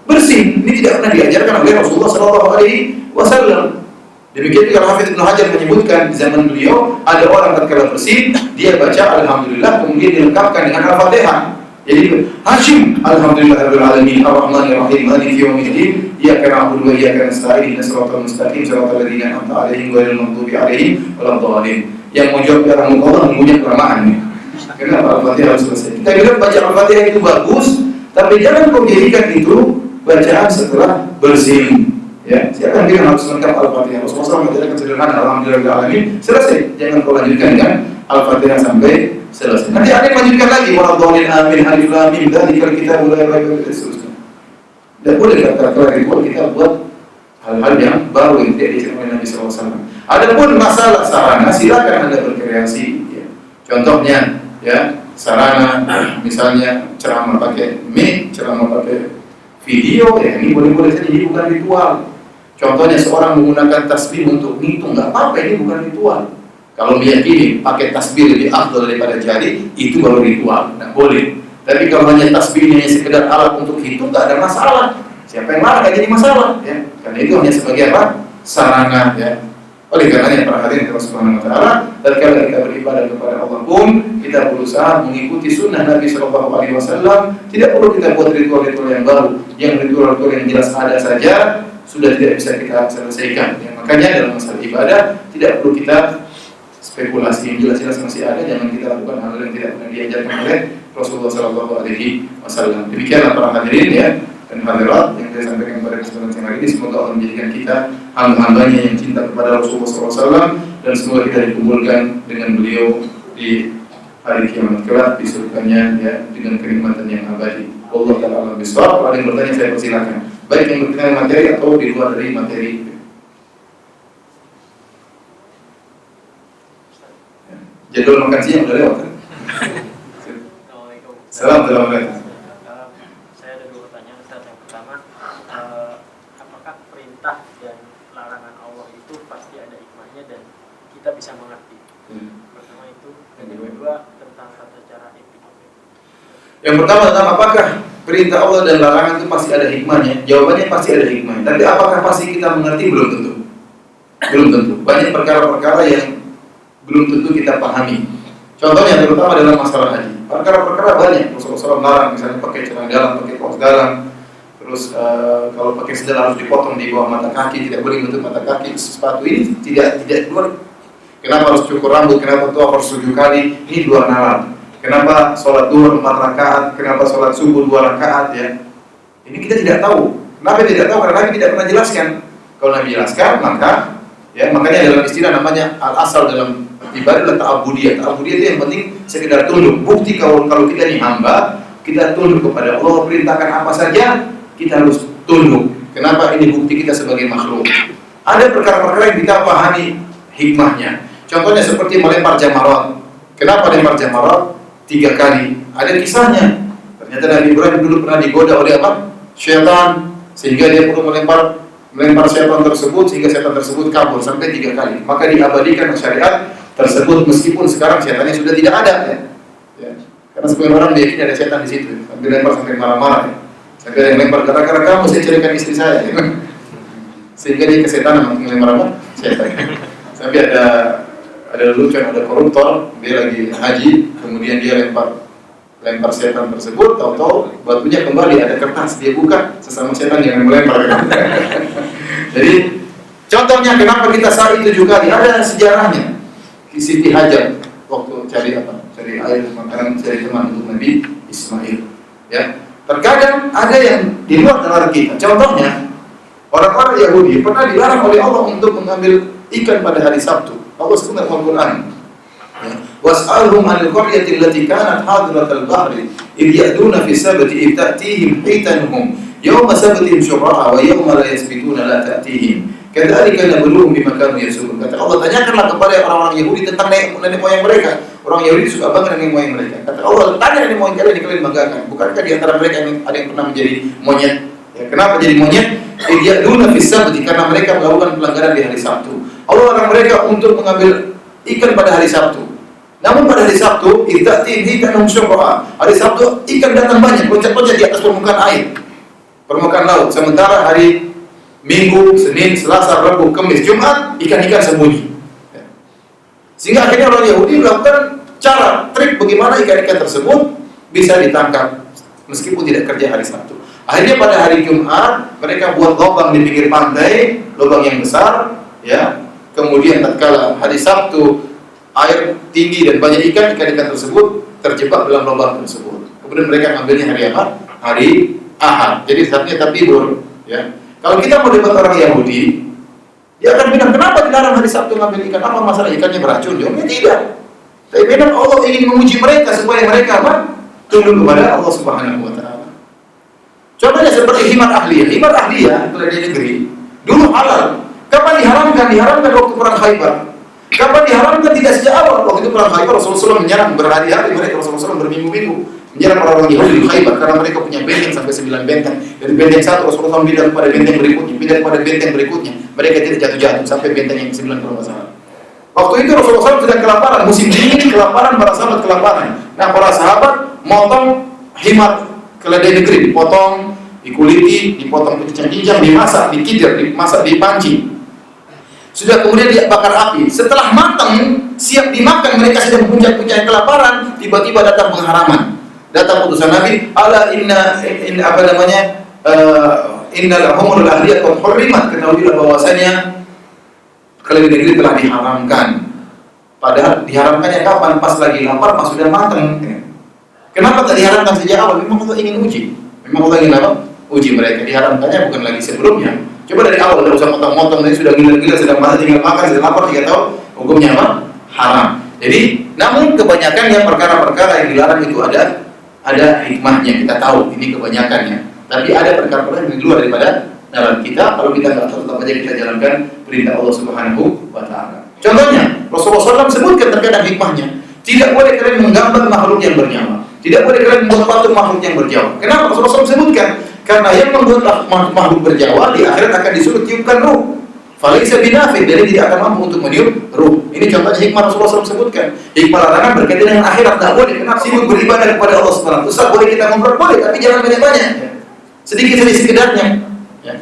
bersin. Ini tidak pernah diajarkan oleh Rasulullah sallallahu alaihi wasallam. Demikian juga Hafidz Ibnu Hajar menyebutkan di zaman beliau ada orang tatkala bersin dia baca alhamdulillah kemudian dilengkapkan dengan al-Fatihah. Jadi Hashim alhamdulillahirabbil alamin arrahmanir rahim maliki yaumiddin iyyaka na'budu wa iyyaka nasta'in ihdinas siratal mustaqim siratal ladzina an'amta 'alaihim ghairil maghdubi 'alaihim waladdallin. Yang mau jawab ya rahmatullah mengunyah kelamaannya. Kenapa al-Fatihah harus selesai? Kita bilang baca al-Fatihah itu bagus, tapi jangan kau jadikan itu bacaan setelah bersin. Ya, siapa yang bilang harus lengkap Al-Fatihah? Rasulullah mengajarkan sederhana alhamdulillahirabbil jangan kau lanjutkan dengan Al-Fatihah sampai selesai. Nanti ada yang lanjutkan lagi waladhdallin amin alif lam mim dzalikal kitabul la raiba fihi seterusnya. Dan boleh kata-kata ritual kita buat hal-hal yang baru yang tidak diajarkan oleh Nabi sallallahu alaihi wasallam. Adapun masalah sarana silakan Anda berkreasi ya. Contohnya ya, sarana misalnya ceramah pakai mic, ceramah pakai video ya, ini boleh-boleh saja, ini bukan ritual. Contohnya seorang menggunakan tasbih untuk ngitung, nggak apa-apa, ini bukan ritual. Kalau meyakini pakai tasbih lebih afdal daripada jari, itu baru ritual, nggak boleh. Tapi kalau hanya tasbihnya sekedar alat untuk hitung, nggak ada masalah. Siapa yang marah nggak jadi masalah, ya? Karena itu hanya sebagai apa? Sarana, ya. Oleh karenanya para hadirin Allah Subhanahu Wa Taala, tatkala kita beribadah kepada Allah pun kita berusaha mengikuti sunnah Nabi Sallallahu Alaihi Wasallam. Tidak perlu kita buat ritual-ritual yang baru, yang ritual-ritual yang jelas ada saja sudah tidak bisa kita selesaikan. Ya, makanya dalam masalah ibadah tidak perlu kita spekulasi, yang jelas-jelas masih ada. Jangan kita lakukan hal yang tidak pernah diajarkan oleh Rasulullah Sallallahu Alaihi Wasallam. Demikianlah para hadirin ya dan hadirat yang saya sampaikan pada kesempatan hari ini. Semoga Allah menjadikan kita hamba-hambanya yang cinta kepada Rasulullah SAW dan semoga kita dikumpulkan dengan beliau di hari kiamat kelak di surganya ya dengan kenikmatan yang abadi. Allah Ta'ala bisawab. Kalau ada yang bertanya saya persilakan, baik yang berkenaan materi atau di luar dari materi. Jadwal makan siang sudah lewat kan? Assalamualaikum. Assalamualaikum. Saya ada dua pertanyaan, Ustaz. Yang pertama, apakah perintah dan larangan Allah itu pasti ada hikmahnya dan kita bisa mengerti? Pertama itu, dan yang kedua tentang tata cara etik. Yang pertama tentang apakah perintah Allah dan larangan itu pasti ada hikmahnya? Jawabannya pasti ada hikmahnya. Tapi apakah pasti kita mengerti? Belum tentu. Belum tentu. Banyak perkara-perkara yang belum tentu kita pahami. Contohnya terutama dalam masalah haji. Perkara-perkara banyak. Rasulullah SAW larang, misalnya pakai celana dalam, pakai kaos dalam. Terus kalau pakai sendal harus dipotong di bawah mata kaki, tidak boleh menutup mata kaki. Sepatu ini tidak keluar. Kenapa harus cukur rambut? Kenapa tuh harus 7 kali? Ini 2 nalar. Kenapa sholat duhur 4 rakaat? Kenapa sholat subuh 2 rakaat? Ya, ini kita tidak tahu. Kenapa tidak tahu? Karena Nabi tidak pernah jelaskan. Kalau Nabi jelaskan, maka ya makanya dalam istilah namanya al-asal dalam ibadah adalah ta'abudiyah. Ta'abudiyah itu yang penting sekedar tunduk. Bukti kalau kita ini hamba, kita tunduk kepada Allah, perintahkan apa saja kita harus tunduk. Kenapa? Ini bukti kita sebagai makhluk. Ada perkara-perkara yang kita pahami hikmahnya. Contohnya seperti melempar jamarat. Kenapa lempar jamarat 3 kali? Ada kisahnya. Ternyata Nabi Ibrahim dulu pernah digoda oleh apa? Syaitan, sehingga dia perlu melempar syaitan tersebut, sehingga syaitan tersebut kabur sampai 3 kali. Maka diabadikan syariat tersebut meskipun sekarang syaitannya sudah tidak ada. Ya. Karena sebagian orang meyakini ada syaitan di situ. Sampai lempar sampai marah-marah. Ya. Sampai yang lempar gara-gara kamu saya ceraikan istri saya. Ya. Sehingga dia kesetanan melempar apa? Syaitan. Sampai ada lelucon, ada koruptor, dia lagi haji, kemudian dia lempar setan tersebut, tahu-tahu batunya kembali, ada kertas, dia buka, sesama setan yang melempar. Jadi contohnya kenapa kita saat itu juga ada sejarahnya. Siti Hajar waktu cari air makanan, cari teman untuk Nabi Ismail. Ya, terkadang ada yang di luar nalar kita. Contohnya orang-orang Yahudi pernah dilarang oleh Allah untuk mengambil ikan pada hari Sabtu. Allah sebut dalam Al-Quran, was'alhum 'anil qaryati allati kanat hadiratal bahri idh ya'duna fi sabti idh ta'tihim hitanuhum yawma sabtihim syurra'a wa yawma la yasbituna la ta'tihim kadzalika nabluhum bima kanu yasbun. Kata Allah, tanyakanlah kepada orang-orang Yahudi tentang nenek moyang mereka. Orang Yahudi suka bangga dengan nenek moyang mereka. Kata Allah, tanya nenek moyang kalian banggakan. Bukankah di antara mereka yang ada yang pernah menjadi monyet? Ya, kenapa jadi monyet? Idh ya'duna fi sabti, karena mereka melakukan pelanggaran di hari Sabtu. Allah larang mereka untuk mengambil ikan pada hari Sabtu. Namun pada hari Sabtu, ikan syurra. Hari Sabtu ikan datang banyak, loncat-loncat di atas permukaan air, permukaan laut. Sementara hari Minggu, Senin, Selasa, Rabu, Kamis, Jumat ikan-ikan sembunyi. Sehingga akhirnya orang Yahudi melakukan trik bagaimana ikan-ikan tersebut bisa ditangkap meskipun tidak kerja hari Sabtu. Akhirnya pada hari Jumat mereka buat lubang di pinggir pantai, lubang yang besar, ya. Kemudian tatkala hari Sabtu air tinggi dan banyak ikan-ikan tersebut terjebak dalam lubang tersebut. Kemudian mereka ngambilnya hari apa? Hari Ahad. Jadi saatnya tabibur, ya. Kalau kita mau debat orang Yahudi, dia akan bilang, kenapa dilarang hari Sabtu ngambil ikan? Apa masalah ikannya beracun? Jawabnya tidak. Tapi memang Allah ingin menguji mereka supaya mereka apa? Tunduk kepada Allah Subhanahu wa taala. Contohnya seperti himar ahliyah. Himar ahliyah itu dari negeri dulu halal. Kapan diharamkan? Diharamkan waktu perang Khaybar. Kapan diharamkan? Tidak sejak awal. Waktu itu perang Khaybar Rasulullah SAW menyerang berhari-hari, mereka Rasulullah SAW berminggu-minggu menyerang orang-orang Yahudi di Khaybar karena mereka punya benteng sampai 9 benteng. Dari benteng 1 Rasulullah SAW pindah kepada benteng berikutnya, pindah kepada benteng berikutnya. Mereka tidak jatuh-jatuh sampai benteng yang 9 kalau nggak salah. Waktu itu Rasulullah SAW sedang kelaparan, musim dingin, kelaparan, para sahabat kelaparan. Nah, para sahabat motong himar keledai negeri, dipotong, dikuliti, dipotong pincang-pincang, dimasak, dikidir, dimasak, dipancing. Sudah kemudian dia bakar api. Setelah matang, siap dimakan, mereka sedang puncak-puncak kelaparan, tiba-tiba datang pengharaman. Datang putusan Nabi, ala inna apa namanya? Innal humurul ahliyah qad hurrimat. Ketahuilah bahwasanya keledai negeri telah diharamkan. Padahal diharamkannya kapan? Pas lagi lapar, pas sudah matang. Kenapa tak diharamkan sejak awal? Memang Allah ingin uji. Memang Allah ingin apa? Uji mereka. Diharamkannya bukan lagi sebelumnya. Coba dari awal, tidak usah potong-potong, ini sudah gila-gila, sedang makan, tinggal makan, sedang lapar, 3 tahun, hukumnya apa? Haram. Jadi, namun kebanyakan yang perkara-perkara yang dilarang itu ada hikmahnya, kita tahu, ini kebanyakannya. Tapi ada perkara-perkara yang di luar daripada nalar kita, kalau kita nggak tahu, tetap aja kita jalankan perintah Allah Subhanahu wa Ta'ala. Contohnya, Rasulullah SAW sebutkan terkadang hikmahnya. Tidak boleh kalian menggambar makhluk yang bernyawa. Tidak boleh kalian membuat patung makhluk yang berjawa. Kenapa? Rasulullah SAW sebutkan, karena yang membuat makhluk berjawa di akhirat akan disuruh tiupkan ruh. Falaisa binafid, jadi tidak akan mampu untuk meniup ruh. Ini contohnya hikmah Rasulullah SAW sebutkan. Hikmah larangan berkaitan dengan akhirat, tidak boleh. Kenapa? Sibuk beribadah kepada Allah SWT. Ustaz, boleh kita ngobrol? Boleh, tapi jangan banyak-banyak. Sedikit saja sekedarnya. Ya.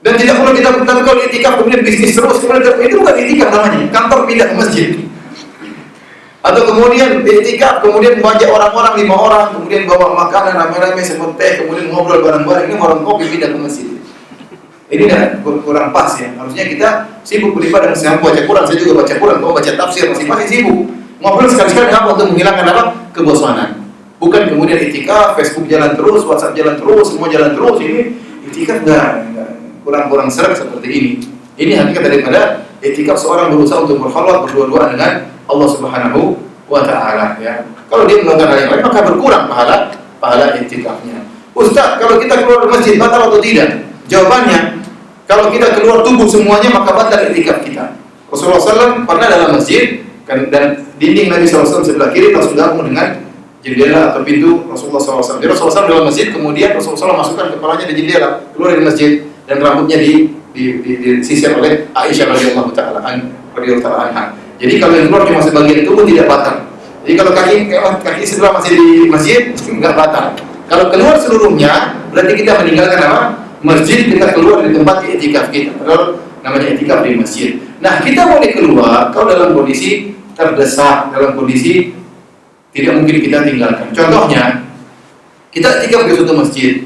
Dan tidak perlu kita tapi kalau itikaf kemudian bisnis terus, kemudian itu bukan itikaf namanya. Kantor pindah ke masjid. Atau kemudian itikaf, kemudian mengajak orang-orang 5 orang, kemudian bawa makanan rame-rame seperti teh, kemudian ngobrol bareng-bareng, ini orang kopi pindah ke masjid. Ini kurang pas ya. Harusnya kita sibuk beribadah dan saya baca Quran, saya juga baca Quran, kamu baca tafsir, masing-masing sibuk. Ngobrol sekali-sekali apa untuk menghilangkan apa? Kebosanan. Bukan kemudian itikaf, Facebook jalan terus, WhatsApp jalan terus, semua jalan terus. Ini itikaf enggak kurang seret seperti ini. Ini hakikat daripada itikaf, seorang berusaha untuk berkhalwat berdua-duaan dengan Allah Subhanahu wa taala ya. Kalau dia melakukan hal yang lain maka berkurang pahala itikafnya. Ustaz, kalau kita keluar dari masjid batal atau tidak? Jawabannya, kalau kita keluar tubuh semuanya maka batal itikaf kita. Rasulullah SAW pernah dalam masjid dan dinding Nabi SAW sebelah kiri langsung gabung dengan jendela atau pintu Rasulullah SAW. Jadi Rasulullah SAW dalam masjid, kemudian Rasulullah SAW masukkan kepalanya di jendela, keluar dari masjid dan rambutnya disisir oleh Aisyah radhiyallahu taala anha. Jadi kalau yang keluar cuma sebagian tubuh tidak batal. Jadi kalau kaki sebelah masih di masjid enggak batal. Kalau keluar seluruhnya berarti kita meninggalkan apa? Masjid, kita keluar dari tempat i'tikaf kita. Padahal namanya i'tikaf di masjid. Nah, kita boleh keluar kalau dalam kondisi terdesak, dalam kondisi tidak mungkin kita tinggalkan. Contohnya, kita i'tikaf di suatu masjid.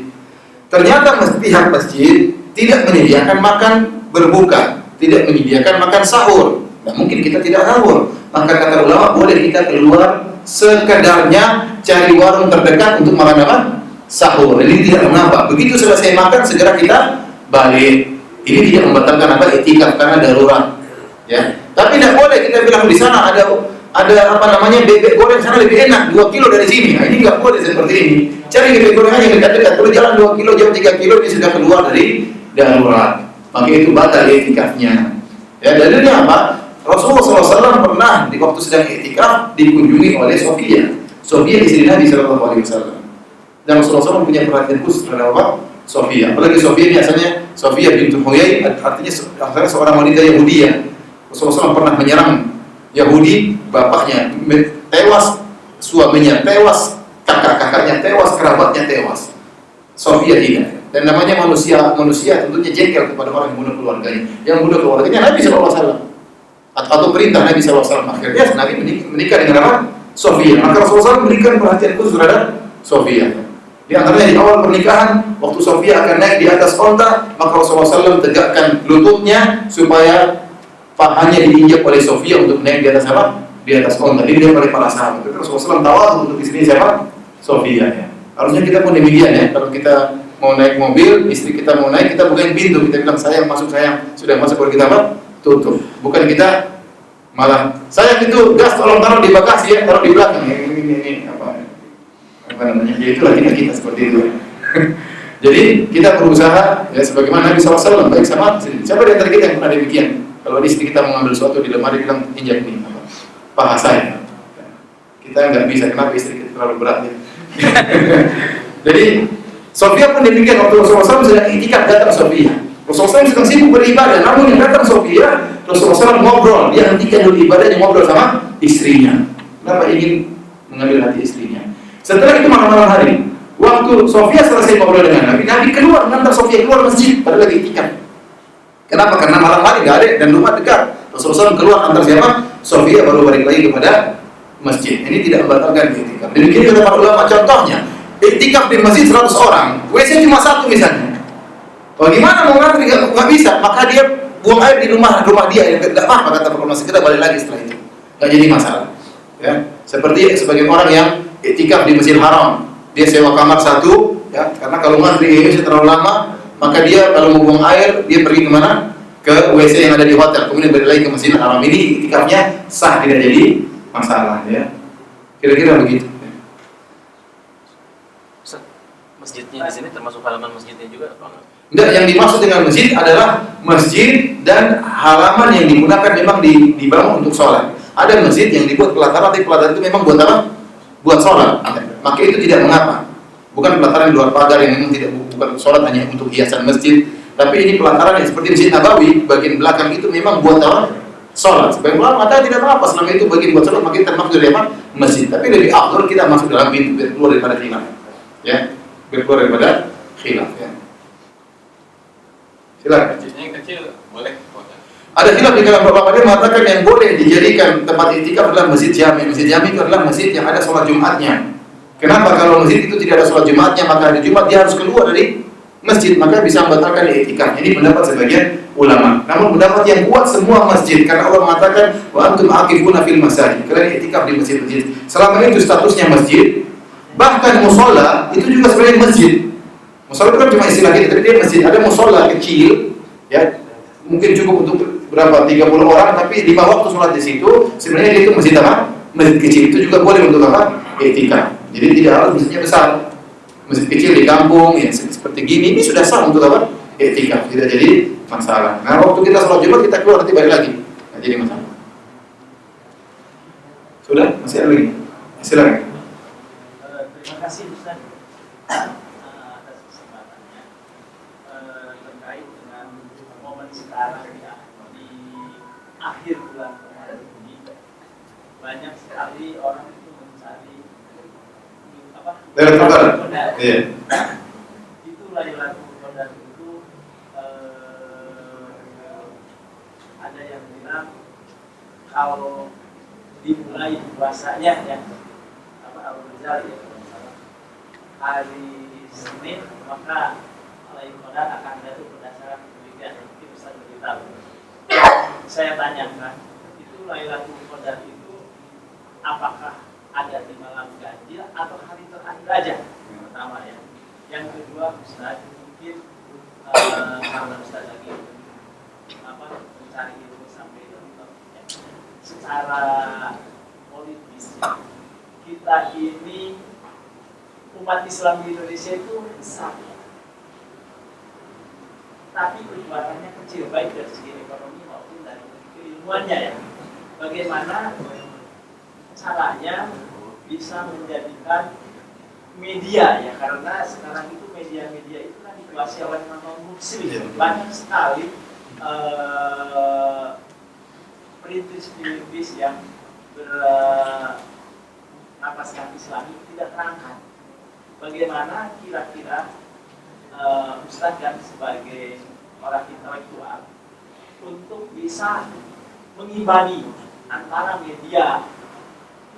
Ternyata pihak masjid tidak menyediakan makan berbuka, tidak menyediakan makan sahur. Nah, mungkin kita tidak sahur. Maka kata ulama boleh kita keluar sekedarnya cari warung terdekat untuk makan apa? Sahur. Ini tidak mengapa. Begitu selesai makan segera kita balik. Ini tidak membatalkan apa? I'tikaf karena darurat. Ya. Tapi tidak boleh kita bilang di sana ada apa namanya bebek goreng sana lebih enak 2 kilo dari sini. Nah, ini nggak boleh seperti ini. Cari bebek goreng aja yang dekat-dekat. Kalau jalan 2 kilo jam 3 kilo dia sudah keluar dari darurat. Maka itu batal i'tikafnya. Ya, dalilnya apa? Rasulullah SAW pernah di waktu sedang i'tikaf dikunjungi oleh Sofia. Sofia istri Nabi SAW. Dan Rasulullah SAW punya perhatian khusus terhadap apa? Sofia. Apalagi Sofia ini asalnya Sofia bintu Huyai, artinya seorang wanita Yahudi. Rasulullah SAW pernah menyerang Yahudi, bapaknya tewas, suaminya tewas, kakak-kakaknya tewas, kerabatnya tewas. Sofia tidak. Dan namanya manusia tentunya jengkel kepada orang yang bunuh keluarganya. Yang bunuh keluarganya Nabi SAW. Atau perintah Nabi SAW. Akhirnya Nabi menikah dengan apa? Sofia. Maka Rasulullah SAW memberikan perhatian khusus terhadap Sofia. Di antaranya di awal pernikahan, waktu Sofia akan naik di atas onta, maka Rasulullah SAW tegakkan lututnya supaya pahanya diinjak oleh Sofia untuk naik di atas apa? Di atas onta. Ini dia oleh para sahabat. Tapi Rasulullah SAW tawadu untuk istri siapa? Sofia. Ya. Harusnya kita pun demikian ya. Kalau kita mau naik mobil, istri kita mau naik, kita bukain pintu, kita bilang sayang masuk sayang, sudah masuk baru kita apa? Tutup. Bukan kita malah sayang itu gas tolong taruh di bagasi ya, taruh di belakang. Ini apa namanya? Ya itulah kita seperti itu. Jadi kita berusaha ya sebagaimana Nabi SAW baik sama siapa di antara kita yang pernah demikian? Kalau istri kita mengambil sesuatu di lemari bilang injak ini apa? Paha saya. Kita nggak bisa, kenapa istri kita terlalu berat ya? Jadi Sofia pun demikian waktu Rasulullah SAW sedang i'tikaf datang Sofia. Rasulullah SAW sedang sibuk beribadah, namun yang datang Sofia, Rasulullah SAW ngobrol, dia hentikan dulu ibadahnya ngobrol sama istrinya. Kenapa ingin mengambil hati istrinya? Setelah itu malam-malam hari, waktu Sofia selesai ngobrol dengan Nabi, Nabi keluar, mengantar Sofia keluar masjid, padahal lagi i'tikaf. Kenapa? Karena malam hari nggak ada dan rumah dekat. Rasulullah SAW keluar antar siapa? Sofia baru balik lagi kepada masjid. Ini tidak membatalkan i'tikaf. Demikian kata para ulama contohnya. I'tikaf di masjid 100 orang, WC cuma 1 misalnya. Bagaimana mau ngantri? Nggak bisa. Maka dia buang air di rumah dia. Nggak apa-apa kata para ulama. Kita balik lagi setelah itu. Nggak jadi masalah. Ya, seperti sebagian orang yang i'tikaf di Masjidil Haram, dia sewa kamar 1, ya, karena kalau ngantri ini terlalu lama, maka dia kalau mau buang air dia pergi kemana? Ke WC yang ada di hotel, kemudian balik lagi ke Masjidil Haram. Ini i'tikafnya sah, tidak jadi masalah. Ya, kira-kira begitu. Masjidnya di sini termasuk halaman masjidnya juga apa enggak? Enggak, yang dimaksud dengan masjid adalah masjid dan halaman yang digunakan memang dibangun untuk sholat. Ada masjid yang dibuat pelataran, tapi pelataran itu memang buat apa? Buat sholat. Maka itu tidak mengapa. Bukan pelataran di luar pagar yang memang tidak bukan sholat hanya untuk hiasan masjid. Tapi ini pelataran yang seperti Masjid Nabawi, bagian belakang itu memang buat apa? Sholat. Sebagian ulama maka tidak apa-apa selama itu bagian buat sholat, maka termasuk dari apa? Masjid. Tapi lebih afdal kita masuk dalam pintu biar keluar daripada khilaf. Ya, biar keluar daripada khilaf. Ya. Silakan. Masjidnya yang kecil boleh. Ada khilaf di kalangan ulama, dia mengatakan yang boleh dijadikan tempat i'tikaf adalah masjid jami'. Masjid jami' itu adalah masjid yang ada sholat Jumatnya. Kenapa? Kalau masjid itu tidak ada sholat Jumatnya, maka hari Jumat dia harus keluar dari masjid, maka bisa membatalkan i'tikaf. Ini pendapat sebagian ulama. Namun pendapat yang kuat semua masjid, karena Allah mengatakan wa antum aqifuna fil masajid. Kalian i'tikaf di masjid-masjid. Selama itu statusnya masjid, bahkan musholla itu juga sebenarnya masjid. Musholla itu kan cuma istilah kita, tapi dia masjid. Ada musholla kecil, ya mungkin cukup untuk berapa 30 orang, tapi 5 waktu sholat di situ. Sebenarnya dia itu masjid apa? Masjid kecil itu juga boleh untuk apa? I'tikaf. Jadi tidak harus masjidnya besar. Masjid kecil di kampung yang seperti gini ini sudah sah untuk apa? I'tikaf, tidak jadi masalah. Nah, waktu kita sholat Jumat kita keluar nanti balik lagi, nggak jadi masalah. Sudah? Masih ada lagi? Silakan. Terima kasih Ustaz atas kesempatannya terkait dengan momen sekarang ya, di akhir bulan Ramadan ini banyak sekali orang itu mencari apa? Lailatul Qadar. Iya. Itu Lailatul Qadar itu ada yang bilang kalau dimulai puasanya ya apa Al-Ghazali ya hari Senin maka Lailatul Qadar akan jatuh berdasarkan penelitian yang mungkin bisa beritahu. Saya tanyakan itu Lailatul Qadar itu apakah ada di malam ganjil atau hari terakhir aja? Yang pertama ya. Yang kedua Ustaz mungkin karena Ustaz lagi apa mencari ilmu sampai dokter ya. Secara politis kita ini umat Islam di Indonesia itu besar ya. Tapi perbuatannya kecil baik dari segi ekonomi maupun dari keilmuannya ya. Bagaimana caranya bisa menjadikan media ya, karena sekarang itu media-media itu kan dikuasai oleh non-muslim. Banyak sekali perintis-perintis yang bernapaskan Islami tidak terangkat. Bagaimana kira-kira Ustaz kan sebagai orang intelektual untuk bisa mengimbangi antara media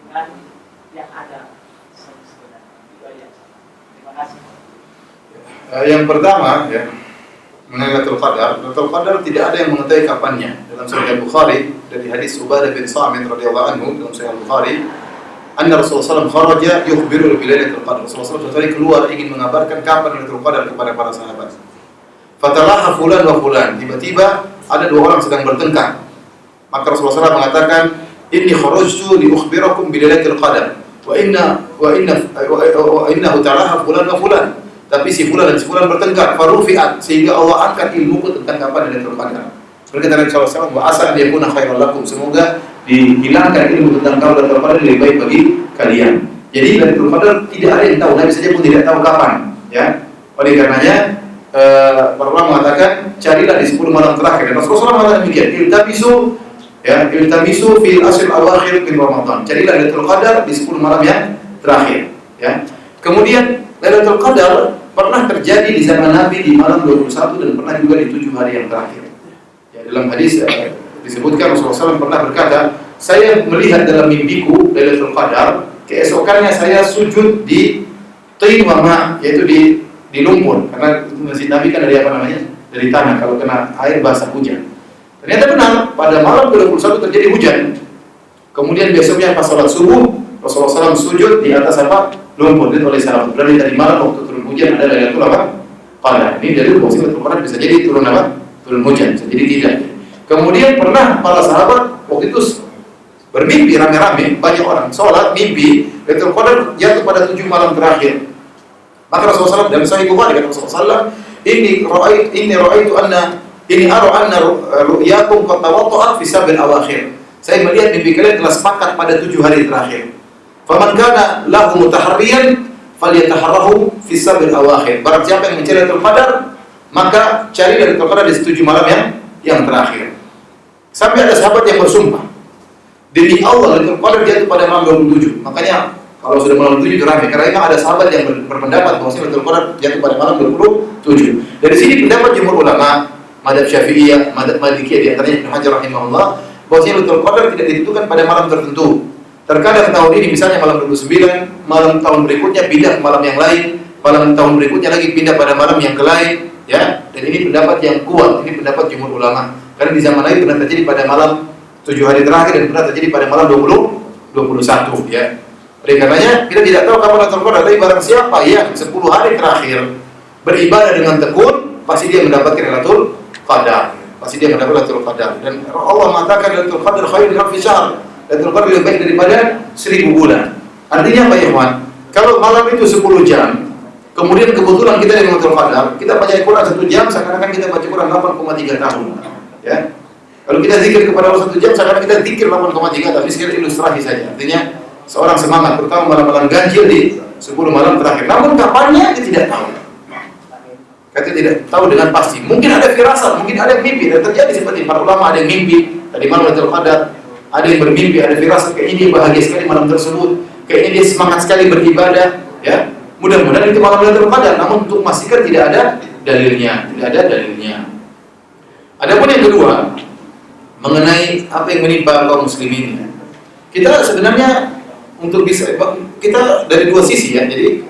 dengan yang ada sebenarnya. Itu aja. Terima kasih. Yang pertama ya, mengenai Lailatul Qadar. Lailatul Qadar tidak ada yang mengetahui kapannya. Dalam Sahih Bukhari dari hadis Ubadah bin Samit radhiyallahu anhu dalam Sahih Bukhari, anna Rasulullah SAW kharaja yukhbiru bi Lailatul Qadar. Rasulullah SAW keluar ingin mengabarkan kapan Lailatul Qadar kepada para sahabat. Fatalaha fulan wa fulan. Tiba-tiba ada 2 orang sedang bertengkar. Maka Rasulullah SAW mengatakan, inni kharajtu li ukhbirakum bi Lailatul Qadar. Wa innahu ta'ala fulan wa fulan. Tapi si fulan dan si fulan bertengkar, farufi'at, sehingga Allah angkat ilmuku tentang kapan Lailatul Qadar. Berkata Nabi SAW, wa asa an yakuna khairan lakum, semoga dihilangkan ilmu tentang Lailatul Qadar lebih baik bagi kalian. Jadi Lailatul Qadar tidak ada yang tahu, Nabi saja pun tidak tahu kapan, ya. Oleh karenanya para ulama mengatakan carilah di 10 malam terakhir. Dan Rasulullah mengatakan demikian, iltamisu fil ashr al-akhir min Ramadan. Carilah Lailatul Qadar di 10 malam yang terakhir, ya. Kemudian Lailatul Qadar pernah terjadi di zaman Nabi di malam 21 dan pernah juga di 7 hari yang terakhir. Ya, dalam hadis disebutkan Rasulullah SAW pernah berkata, saya melihat dalam mimpiku Lailatul Qadar, keesokannya saya sujud di tin wa ma, yaitu di lumpur, karena masjid Nabi kan dari apa namanya? Dari tanah, kalau kena air basah hujan. Ternyata benar, pada malam 21 terjadi hujan. Kemudian besoknya pas sholat subuh, Rasulullah SAW sujud di atas apa? Lumpur. Itu oleh salaf. Berarti tadi malam waktu turun hujan ada Lailatul Qadar. Ini dari bahwa Lailatul Qadar bisa jadi turun apa? Turun hujan, bisa jadi tidak. Kemudian pernah para sahabat waktu itu bermimpi rame-rame, banyak orang sholat mimpi Lailatul Qadar jatuh pada 7 malam terakhir. Maka Rasulullah SAW dalam Sahih Bukhari kata Rasulullah SAW, ini ara anna ru'yakum qad tawatta'at fi sabil awakhir. saya melihat mimpi kalian telah sepakat pada 7 hari terakhir. Faman kana lahu mutaharriyan falyataharrahu fi sabil awakhir. Barang siapa yang mencari Lailatul Qadar, maka cari Lailatul Qadar di 7 malam yang terakhir. Sampai ada sahabat yang bersumpah, demi Allah Lailatul Qadar jatuh pada malam 27. Makanya kalau sudah malam 7 itu ramai, karena memang ada sahabat yang berpendapat bahwa Lailatul Qadar jatuh pada malam 27. Dari sini pendapat jumhur ulama, madzhab Syafi'iyah, madzhab Malikiyah, di antaranya Ibnu Hajar rahimahullah, bahwa Lailatul Qadar tidak ditentukan pada malam tertentu. Terkadang tahun ini misalnya malam 29, malam tahun berikutnya pindah ke malam yang lain, malam tahun berikutnya lagi pindah pada malam yang lain, ya. Dan ini pendapat yang kuat, ini pendapat jumhur ulama. Karena di zaman lain pernah terjadi pada malam 7 hari terakhir dan pernah terjadi pada malam 21, ya. Oleh karenanya kita tidak tahu kapan Lailatul Qadar, tapi barang siapa yang 10 hari terakhir beribadah dengan tekun, pasti dia mendapatkan Lailatul Qadar. Pasti dia mendapatkan Lailatul Qadar. Dan Allah mengatakan Lailatul Qadar khairun min alfi syahr. Lailatul Qadar lebih baik daripada 1000 bulan. Artinya apa ya, Ikhwan? Kalau malam itu 10 jam, kemudian kebetulan kita di Lailatul Qadar, kita baca Al-Qur'an 1 jam, seakan-akan kita baca Quran 8,3 tahun. Ya. Kalau kita zikir kepada Allah 1 jam, seakan-akan kita zikir 8,3 tahun. Ini sekedar ilustrasi saja. Artinya seorang semangat, terutama malam-malam ganjil di 10 malam terakhir. Namun kapannya kita tidak tahu. Kita tidak tahu dengan pasti. Mungkin ada firasat, mungkin ada mimpi, dan terjadi seperti para ulama ada yang mimpi tadi malam Lailatul Qadar. Ada yang bermimpi, ada firasat kayaknya dia bahagia sekali malam tersebut, kayaknya dia semangat sekali beribadah, ya. Mudah-mudahan itu malam Lailatul Qadar, namun untuk memastikan tidak ada dalilnya, Adapun yang kedua, mengenai apa yang menimpa kaum muslimin, kita sebenarnya untuk bisa, kita dari dua sisi, ya. Jadi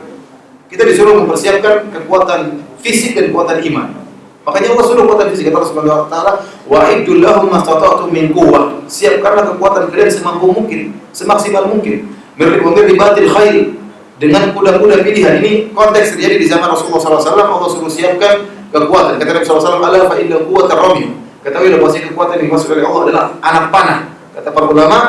kita disuruh mempersiapkan kekuatan fisik dan kekuatan iman. Makanya Allah suruh kekuatan fisik, kata Allah Subhanahu wa taala, wa'idul lahum mastata'tum min quwwah. Siapkanlah kekuatan kalian semampu mungkin, semaksimal mungkin. Mirbatil khair, dengan kuda-kuda pilihan. Ini konteks terjadi di zaman Rasulullah SAW. Allah suruh siapkan kekuatan. Kata Nabi SAW, ala fa inna quwwatar ramy. Ketahuilah bahwa kekuatan yang dimaksud oleh Allah adalah anak panah. Kata para ulama,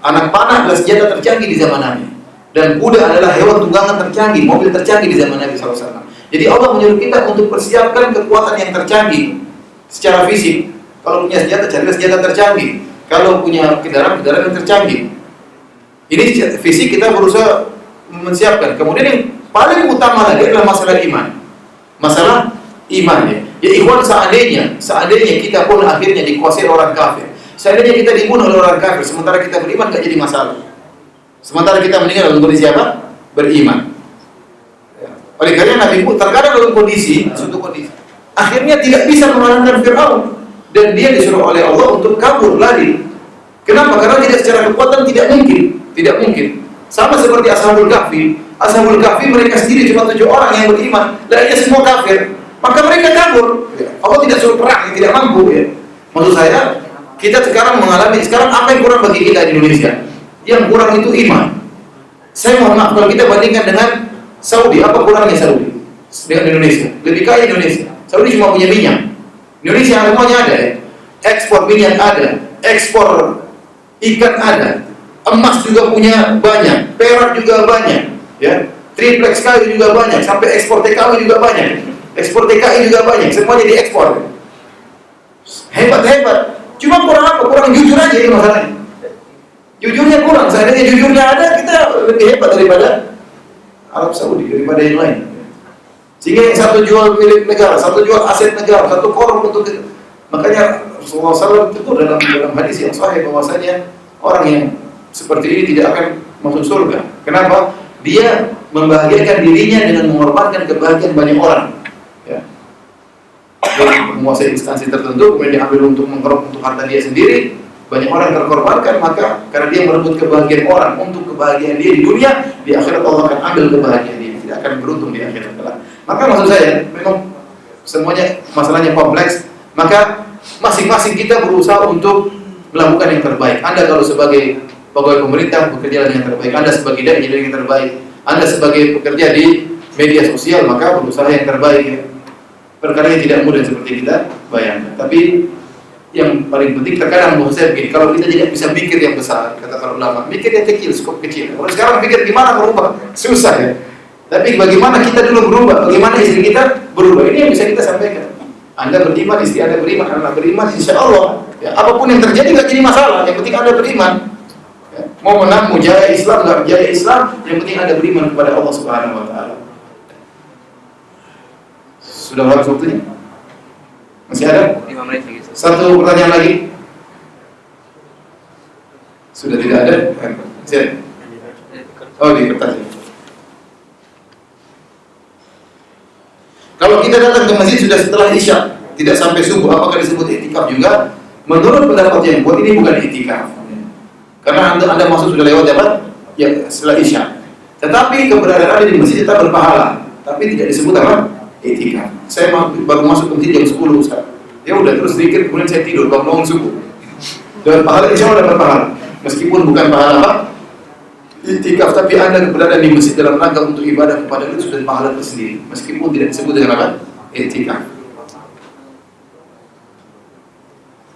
anak panah adalah senjata tercanggih di zaman Nabi. Dan kuda adalah hewan tunggangan tercanggih, mobil tercanggih di zaman Nabi SAW. Jadi Allah menyuruh kita untuk persiapkan kekuatan yang tercanggih secara fisik. Kalau punya senjata, carilah senjata tercanggih. Kalau punya kendaraan yang tercanggih. Ini fisik kita berusaha menyiapkan. Kemudian yang paling utama lagi adalah masalah iman. Masalah iman, ya. Ya ikhwan, seandainya kita pun akhirnya dikuasai orang kafir. Seandainya kita dibunuh oleh orang kafir, sementara kita beriman, gak jadi masalah. Sementara kita meninggal dalam kondisi apa? Beriman. Oleh karena Nabi pun terkadang dalam suatu kondisi, akhirnya tidak bisa mengalahkan Fir'aun, dan dia disuruh oleh Allah untuk kabur, lari. Kenapa? Karena tidak secara kekuatan tidak mungkin. Sama seperti Ashabul Kahfi mereka sendiri cuma 7 orang yang beriman, lainnya semua kafir. Maka mereka kabur. Allah tidak suruh perang, tidak mampu, ya. Maksud saya, kita sekarang apa yang kurang bagi kita di Indonesia? Yang kurang itu iman. Saya mohon maaf kalau kita bandingkan dengan Saudi, apa kurangnya Saudi dengan Indonesia? Lebih kaya Indonesia. Saudi cuma punya minyak. Indonesia semuanya ada, ya. Ekspor minyak ada, ekspor ikan ada, emas juga punya banyak, perak juga banyak, ya. Triplex kayu juga banyak, sampai ekspor TKW juga banyak, ekspor TKI juga banyak, semuanya diekspor. Hebat. Cuma kurang apa? Kurang jujur aja itu masalahnya. Jujurnya kurang. Seandainya jujurnya ada, kita lebih hebat daripada Arab Saudi, daripada yang lain. Sehingga yang satu jual milik negara, satu jual aset negara, satu korup untuk itu. Makanya Rasulullah SAW itu dalam hadis yang sahih bahwasanya orang yang seperti ini tidak akan masuk surga. Kenapa? Dia membahagiakan dirinya dengan mengorbankan kebahagiaan banyak orang. Ya. Dia menguasai instansi tertentu, kemudian diambil untuk mengkorbankan untuk harta dia sendiri. Banyak orang terkorbankan, maka karena dia merebut kebahagiaan orang untuk kebahagiaan dia di dunia, di akhirat Allah akan ambil kebahagiaan dia, tidak akan beruntung di akhirat kelak. Maka maksud saya, memang semuanya masalahnya kompleks. Maka masing-masing kita berusaha untuk melakukan yang terbaik. Anda kalau sebagai pegawai pemerintah bekerja dengan yang terbaik, Anda sebagai dai jadi yang terbaik, Anda sebagai pekerja di media sosial maka berusaha yang terbaik. Ya. Perkara yang tidak mudah seperti kita bayangkan. Tapi yang paling penting terkadang menurut saya begini, kalau kita tidak bisa mikir yang besar, kata para ulama, mikir yang kecil, skop kecil. Kalau sekarang pikir gimana merubah, susah, ya. Tapi bagaimana kita dulu berubah, bagaimana istri kita berubah, ini yang bisa kita sampaikan. Anda beriman, istri Anda beriman, anak beriman, insya Allah, Ya, apapun yang terjadi nggak jadi masalah, yang penting Anda beriman. Ya, mau menang, mau jaya Islam, nggak jaya Islam, yang penting Anda beriman kepada Allah Subhanahu Wa Taala. Sudah habis waktunya? Masih ada? 5 menit lagi. Satu pertanyaan lagi? Sudah tidak ada? Masih ada? Oh, di kertas. Kalau kita datang ke masjid sudah setelah Isya, tidak sampai subuh, apakah disebut i'tikaf juga? Menurut pendapat yang kuat ini bukan i'tikaf. Karena Anda masuk sudah lewat apa? Ya, setelah Isya. Tetapi keberadaan Anda di masjid tetap berpahala, tapi tidak disebut apa? I'tikaf. Saya baru masuk ke masjid jam 10 Ustaz. Ya udah terus zikir, kemudian saya tidur bangun subuh. Dan pahala insya Allah dapat pahala. Meskipun bukan pahala apa? I'tikaf, tapi Anda berada di masjid dalam rangka untuk ibadah kepada Allah sudah pahala tersendiri. Meskipun tidak disebut dengan apa? I'tikaf.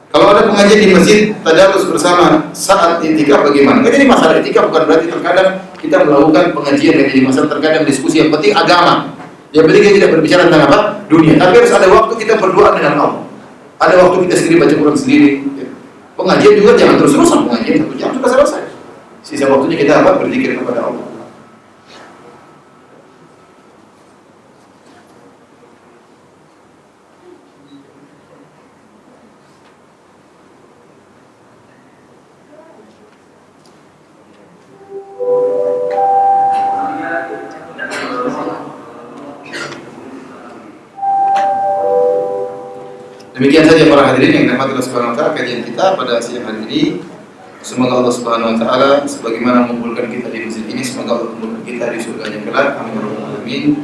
Kalau ada pengajian di masjid tadarus bersama saat i'tikaf bagaimana? Jadi masalah i'tikaf bukan berarti terkadang kita melakukan pengajian yang jadi masalah, terkadang diskusi yang penting agama. Yang penting kita tidak berbicara tentang apa? Dunia. Tapi harus ada waktu kita berdoa dengan Allah. Ada waktu kita sendiri baca Quran sendiri. Pengajian juga jangan terus-terusan, pengajian 1 jam sudah selesai. Sisa waktunya kita apa? Berzikir kepada Allah. Demikian saja para hadirin yang dirahmati Allah Subhanahu wa taala, kajian kita pada siang hari ini. Semoga Allah Subhanahu wa taala sebagaimana mengumpulkan kita di masjid ini, semoga Allah mengumpulkan kita di surganya kelak. Amin ya rabbal alamin.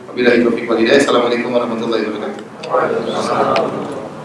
Wabillahi taufiq wal hidayah. Assalamualaikum warahmatullahi wabarakatuh.